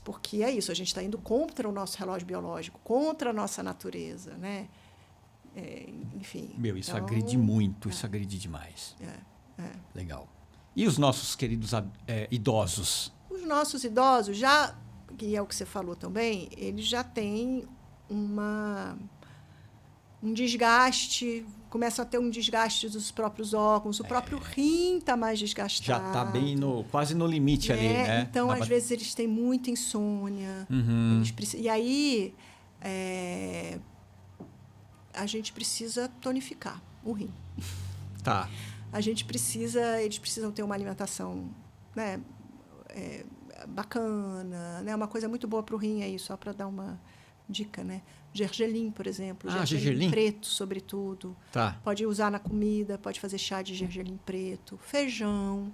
Porque é isso, a gente está indo contra o nosso relógio biológico, contra a nossa natureza, né? Enfim. Isso agride muito, isso agride demais. Legal. E os nossos queridos idosos? Os nossos idosos, já, que é o que você falou também, eles já têm um desgaste, começam a ter um desgaste dos próprios órgãos, o próprio rim está mais desgastado. Já está bem quase no limite ali, né? Então, às vezes, eles têm muita insônia. E aí, a gente precisa tonificar o rim. Tá. Eles precisam ter uma alimentação, né, bacana, né? Uma coisa muito boa para o rim aí, só para dar uma dica, né? Gergelim, por exemplo. Gergelim preto, sobretudo. Tá. Pode usar na comida, pode fazer chá de gergelim preto, feijão,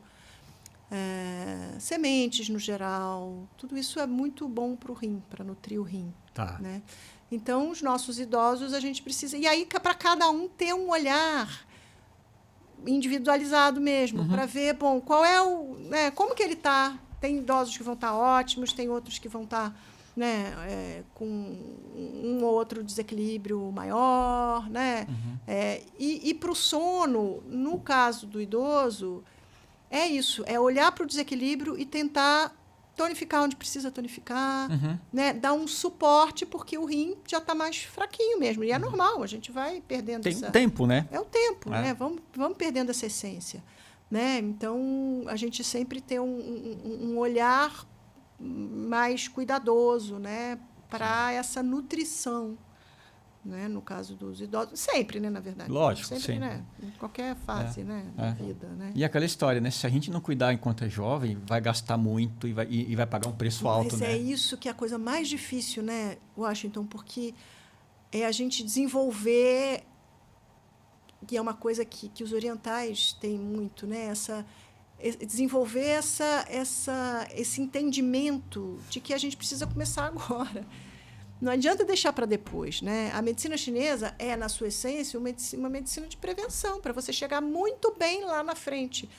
sementes no geral. Tudo isso é muito bom para o rim, para nutrir o rim. Tá. Né? Então, os nossos idosos, a gente precisa... E aí, para cada um ter um olhar individualizado mesmo, para ver, bom, qual é o... Né, como que ele está? Tem idosos que vão estar ótimos, tem outros que vão estar... Né, com um ou outro desequilíbrio maior, né? E para o sono, no caso do idoso, é isso, é olhar para o desequilíbrio e tentar tonificar onde precisa tonificar, né? Dar um suporte, porque o rim já está mais fraquinho mesmo, e é normal, a gente vai perdendo Tem tempo, né? É o tempo, né? Vamos perdendo essa essência, né? Então, a gente sempre tem um olhar mais cuidadoso, né, para essa nutrição, né? No caso dos idosos, sempre, né, na verdade. Lógico, sempre, sim. né? Em qualquer fase, né, da vida, né? E aquela história, né? Se a gente não cuidar enquanto é jovem, vai gastar muito e vai pagar um preço alto, né? Mas é isso que é a coisa mais difícil, né, Washington, porque é a gente desenvolver, que é uma coisa que os orientais têm muito, né? Desenvolver esse entendimento de que a gente precisa começar agora. Não adianta deixar para depois, né? A medicina chinesa é, na sua essência, uma medicina de prevenção, para você chegar muito bem lá na frente,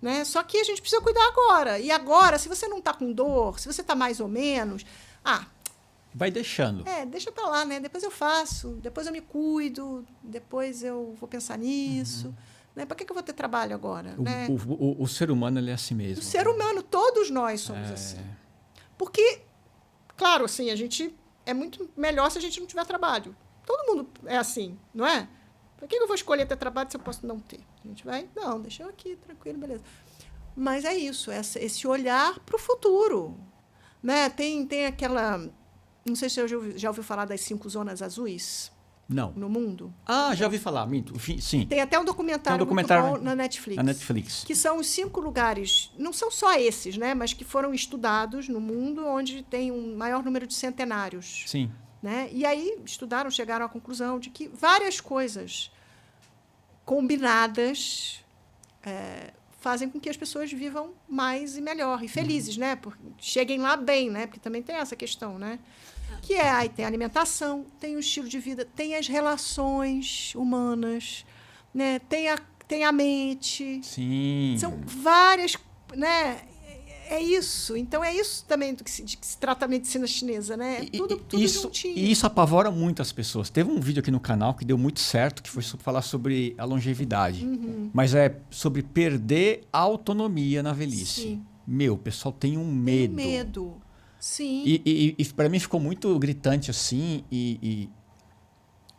né? Só que a gente precisa cuidar agora. E agora, se você não está com dor, se você está mais ou menos, vai deixando. Deixa para lá, né? Depois eu faço, depois eu me cuido, depois eu vou pensar nisso. Né? Para que eu vou ter trabalho agora? Né? O ser humano, ele é assim mesmo. O ser humano, todos nós somos assim. Porque, claro, assim, a gente é muito melhor se a gente não tiver trabalho. Todo mundo é assim, não é? Por que eu vou escolher ter trabalho se eu posso não ter? A gente vai, não, deixa eu aqui, tranquilo, beleza. Mas é isso, esse olhar para o futuro. Né? Tem aquela... Não sei se você já ouviu falar das 5 zonas azuis. Não. No mundo. Já ouvi falar, minto. Sim. Tem até um documentário, muito bom na Netflix. Na Netflix. Que são os 5 lugares, não são só esses, né, mas que foram estudados no mundo onde tem um maior número de centenários. Sim. Né? E aí chegaram à conclusão de que várias coisas combinadas fazem com que as pessoas vivam mais e melhor, e felizes, né? Cheguem lá bem, né? Porque também tem essa questão, né? Que aí tem a alimentação, tem o estilo de vida, tem as relações humanas, né? Tem a mente. Sim. São várias, né? É isso. Então, é isso também de que se trata a medicina chinesa, né? Tudo juntinho. E isso apavora muito as pessoas. Teve um vídeo aqui no canal que deu muito certo, que foi falar sobre a longevidade. Mas é sobre perder a autonomia na velhice. Sim. O pessoal tem um medo. Tem medo. Sim. E para mim ficou muito gritante assim, e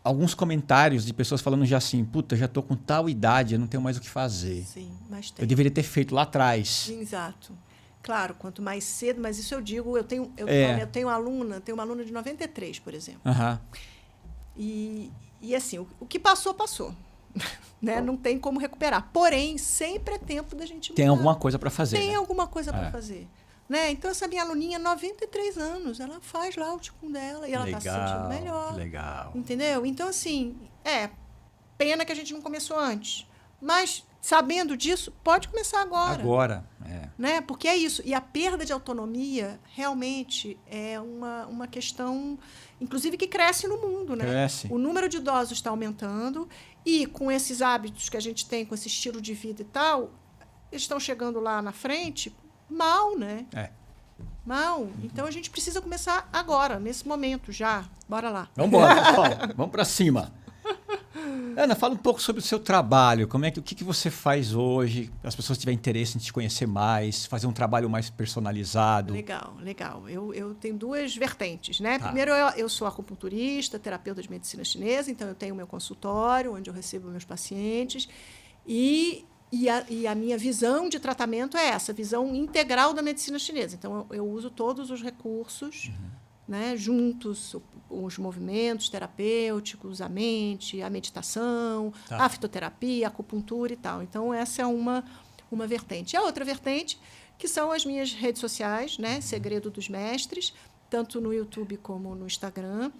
alguns comentários de pessoas falando já assim, puta, já tô com tal idade, eu não tenho mais o que fazer. Sim, mas tem. Eu deveria ter feito lá atrás. Exato. Claro, quanto mais cedo, mas isso eu digo, eu tenho uma aluna de 93, por exemplo. E assim, o que passou, passou. Né? Não tem como recuperar. Porém, sempre é tempo da gente mudar. Tem alguma coisa para fazer. Tem alguma coisa para fazer. Né? Então, essa minha aluninha, 93 anos, ela faz lá o ticum dela e ela está se sentindo melhor. Legal. Entendeu? Então, assim, pena que a gente não começou antes. Mas, sabendo disso, pode começar agora. Agora, Né? Porque é isso. E a perda de autonomia realmente é uma questão, inclusive, que cresce no mundo. Né? Cresce. O número de idosos está aumentando e, com esses hábitos que a gente tem, com esse estilo de vida e tal, eles estão chegando lá na frente mal, né? Mal. Então, a gente precisa começar agora, nesse momento, já. Bora lá. Vamos embora, pessoal. Vamos para cima. Ana, fala um pouco sobre o seu trabalho. O que você faz hoje? As pessoas tiverem interesse em te conhecer mais, fazer um trabalho mais personalizado. Legal. Eu tenho 2 vertentes, né? Tá. Primeiro, eu sou acupunturista, terapeuta de medicina chinesa, então eu tenho o meu consultório, onde eu recebo meus pacientes. E a minha visão de tratamento é essa, visão integral da medicina chinesa. Então, eu uso todos os recursos, né, juntos, os movimentos terapêuticos, a mente, a meditação, a fitoterapia, a acupuntura e tal. Então, essa é uma vertente. A outra vertente, que são as minhas redes sociais, né, Segredo dos Mestres, tanto no YouTube como no Instagram,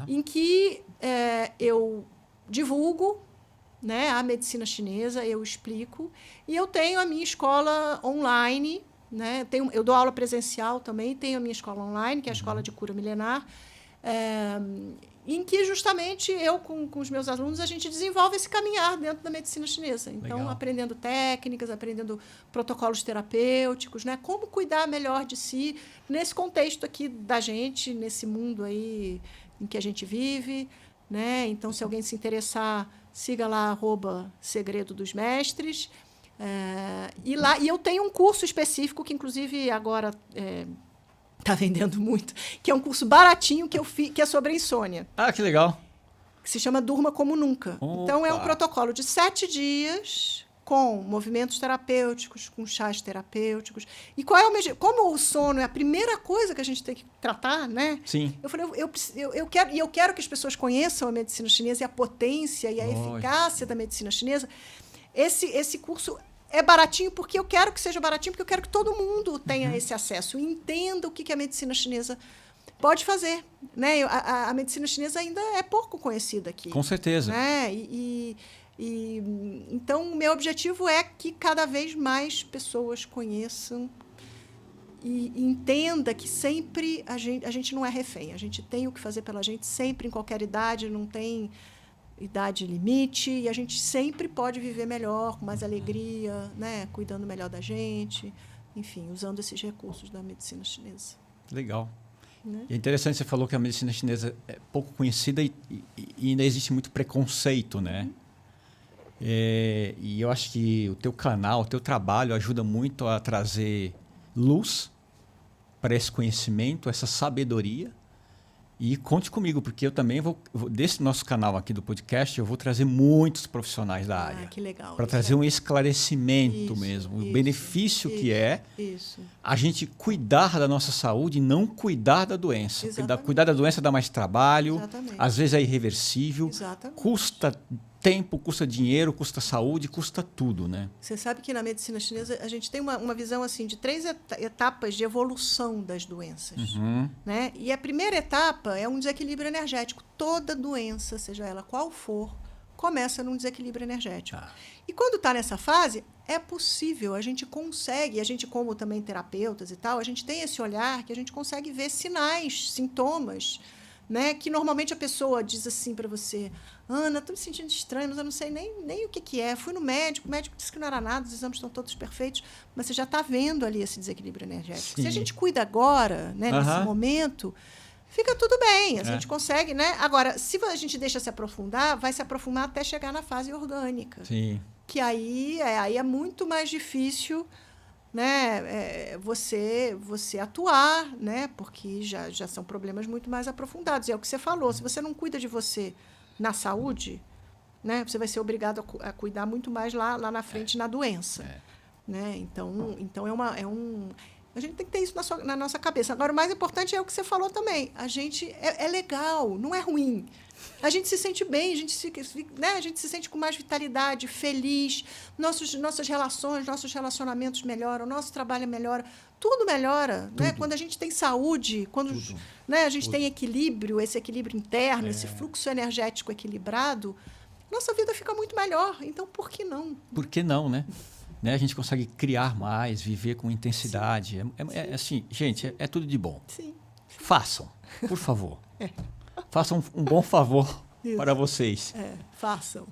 em que eu divulgo, né, a medicina chinesa, eu explico, e eu tenho a minha escola online, né, eu dou aula presencial também, tenho a minha escola online, que é a Escola de Cura Milenar, em que justamente eu, com os meus alunos, a gente desenvolve esse caminhar dentro da medicina chinesa. Então, legal. Aprendendo técnicas, aprendendo protocolos terapêuticos, né, como cuidar melhor de si nesse contexto aqui da gente, nesse mundo aí em que a gente vive, né? Então, se alguém se interessar, siga lá, @Segredo dos Mestres. E eu tenho um curso específico, que inclusive agora está vendendo muito, que é um curso baratinho que eu fiz, que é sobre a insônia. Que legal. Que se chama Durma Como Nunca. Opa. Então, é um protocolo de 7 dias com movimentos terapêuticos, com chás terapêuticos. E qual é o meu... Como o sono é a primeira coisa que a gente tem que tratar, né? Sim. Eu falei, eu quero que as pessoas conheçam a medicina chinesa e a potência e a eficácia da medicina chinesa. Esse curso é baratinho porque eu quero que seja baratinho, porque eu quero que todo mundo tenha esse acesso e entenda o que a medicina chinesa pode fazer, né? A medicina chinesa ainda é pouco conhecida aqui. Com certeza. Né? Então, o meu objetivo é que cada vez mais pessoas conheçam e entenda que sempre a gente não é refém. A gente tem o que fazer pela gente sempre, em qualquer idade, não tem idade limite, e a gente sempre pode viver melhor, com mais alegria, né? Cuidando melhor da gente, enfim, usando esses recursos da medicina chinesa. Legal. Né? É interessante, você falou que a medicina chinesa é pouco conhecida e ainda existe muito preconceito, né? E eu acho que o teu canal, o teu trabalho ajuda muito a trazer luz para esse conhecimento, essa sabedoria. E conte comigo, porque eu também desse nosso canal aqui do podcast, eu vou trazer muitos profissionais da área. Que legal. Para trazer um esclarecimento mesmo, o benefício que é a gente cuidar da nossa saúde e não cuidar da doença. Cuidar da doença dá mais trabalho, às vezes é irreversível, custa tempo, custa dinheiro, custa saúde, custa tudo, né? Você sabe que na medicina chinesa a gente tem uma visão assim de 3 etapas de evolução das doenças, né? E a primeira etapa é um desequilíbrio energético. Toda doença, seja ela qual for, começa num desequilíbrio energético. E quando está nessa fase, é possível, a gente consegue, a gente como também terapeutas e tal, a gente tem esse olhar que a gente consegue ver sinais, sintomas, né? Que normalmente a pessoa diz assim para você: Ana, estou me sentindo estranho, mas eu não sei nem o que é. Fui no médico, o médico disse que não era nada, os exames estão todos perfeitos, mas você já está vendo ali esse desequilíbrio energético. Sim. Se a gente cuida agora, né, nesse momento, fica tudo bem, a gente consegue, né? Agora, se a gente deixa se aprofundar, vai se aprofundar até chegar na fase orgânica. Sim. Que aí é muito mais difícil, né, você atuar, né, porque já são problemas muito mais aprofundados. E é o que você falou, se você não cuida de você na saúde, né, você vai ser obrigado a cuidar muito mais lá na frente na doença. Né? Então a gente tem que ter isso na nossa cabeça. Agora, o mais importante é o que você falou também. A gente é legal, não é ruim. A gente se sente bem, a gente se sente com mais vitalidade, feliz, nossas relações, nossos relacionamentos melhoram, nosso trabalho melhora, tudo melhora. Tudo. Né? Quando a gente tem saúde, quando né, a gente tem equilíbrio, esse equilíbrio interno, esse fluxo energético equilibrado, nossa vida fica muito melhor. Então, por que não? Por que não, né? A gente consegue criar mais, viver com intensidade. Assim, gente, é tudo de bom. Sim. Façam, por favor. Façam um bom favor para vocês. Façam.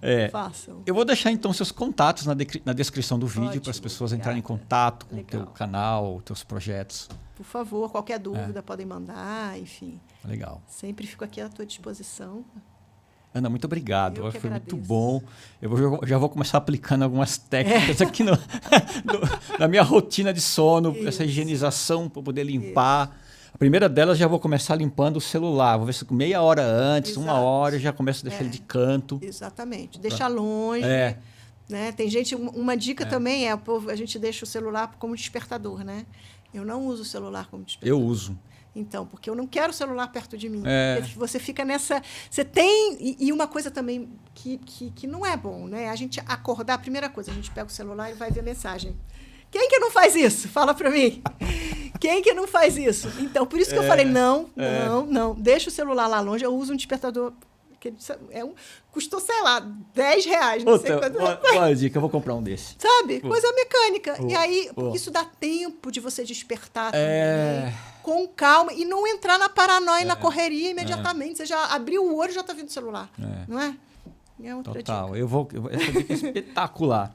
Eu vou deixar, então, seus contatos na descrição do vídeo para as pessoas entrarem em contato com o teu canal, teus projetos. Por favor, qualquer dúvida podem mandar, enfim. Legal. Sempre fico aqui à tua disposição. Ana, muito obrigado. Foi muito bom. Eu já vou começar aplicando algumas técnicas aqui na minha rotina de sono, essa higienização para poder limpar. A primeira delas, já vou começar limpando o celular. Vou ver se meia hora antes, uma hora, eu já começo a deixar ele de canto. Exatamente. Deixa longe. Né? Tem gente, uma dica também a gente deixa o celular como despertador, né? Eu não uso o celular como despertador. Eu uso. Então, porque eu não quero o celular perto de mim. Porque você fica nessa... Você tem... E uma coisa também que não é bom, né? A gente acordar, a primeira coisa, a gente pega o celular e vai ver mensagem. Quem que não faz isso? Fala para mim. Quem que não faz isso? Então, por isso que eu falei, não. Deixa o celular lá longe. Eu uso um despertador... custou, sei lá, R$10. Não sei quanto. Boa dica, eu vou comprar um desse. Sabe? Coisa mecânica. E aí, isso dá tempo de você despertar também, com calma, e não entrar na paranoia, na correria imediatamente. Você já abriu o olho e já está vendo o celular. Não é? É outra Total. dica. Essa dica é espetacular.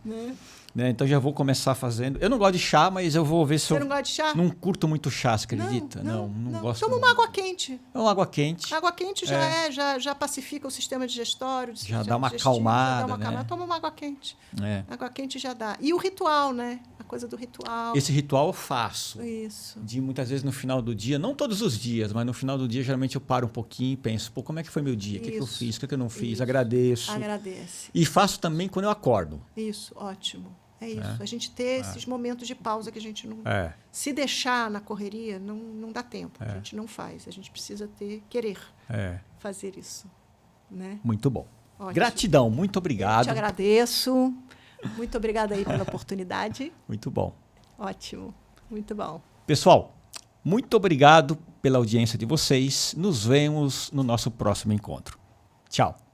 Né? Então já vou começar fazendo. Eu não gosto de chá, mas eu vou ver se Você não gosta de chá? Não curto muito chá, você acredita? Não gosto. Toma uma água quente. Uma água quente. A água quente já pacifica o sistema digestório. Já dá uma acalmada, né? Toma uma água quente. Água quente já dá. E o ritual, né? coisa do ritual. Esse ritual eu faço. Isso. De muitas vezes no final do dia, não todos os dias, mas no final do dia geralmente eu paro um pouquinho e penso, pô, como é que foi meu dia? O que eu fiz? O que eu não fiz? Isso. Agradeço. Agradece. E faço também quando eu acordo. Isso, ótimo. É isso. A gente ter esses momentos de pausa que a gente não... Se deixar na correria, não dá tempo. A gente não faz. A gente precisa querer fazer isso. Né? Muito bom. Ótimo. Gratidão, muito obrigado. Eu te agradeço. Muito obrigada aí pela oportunidade. Muito bom. Ótimo. Muito bom. Pessoal, muito obrigado pela audiência de vocês. Nos vemos no nosso próximo encontro. Tchau.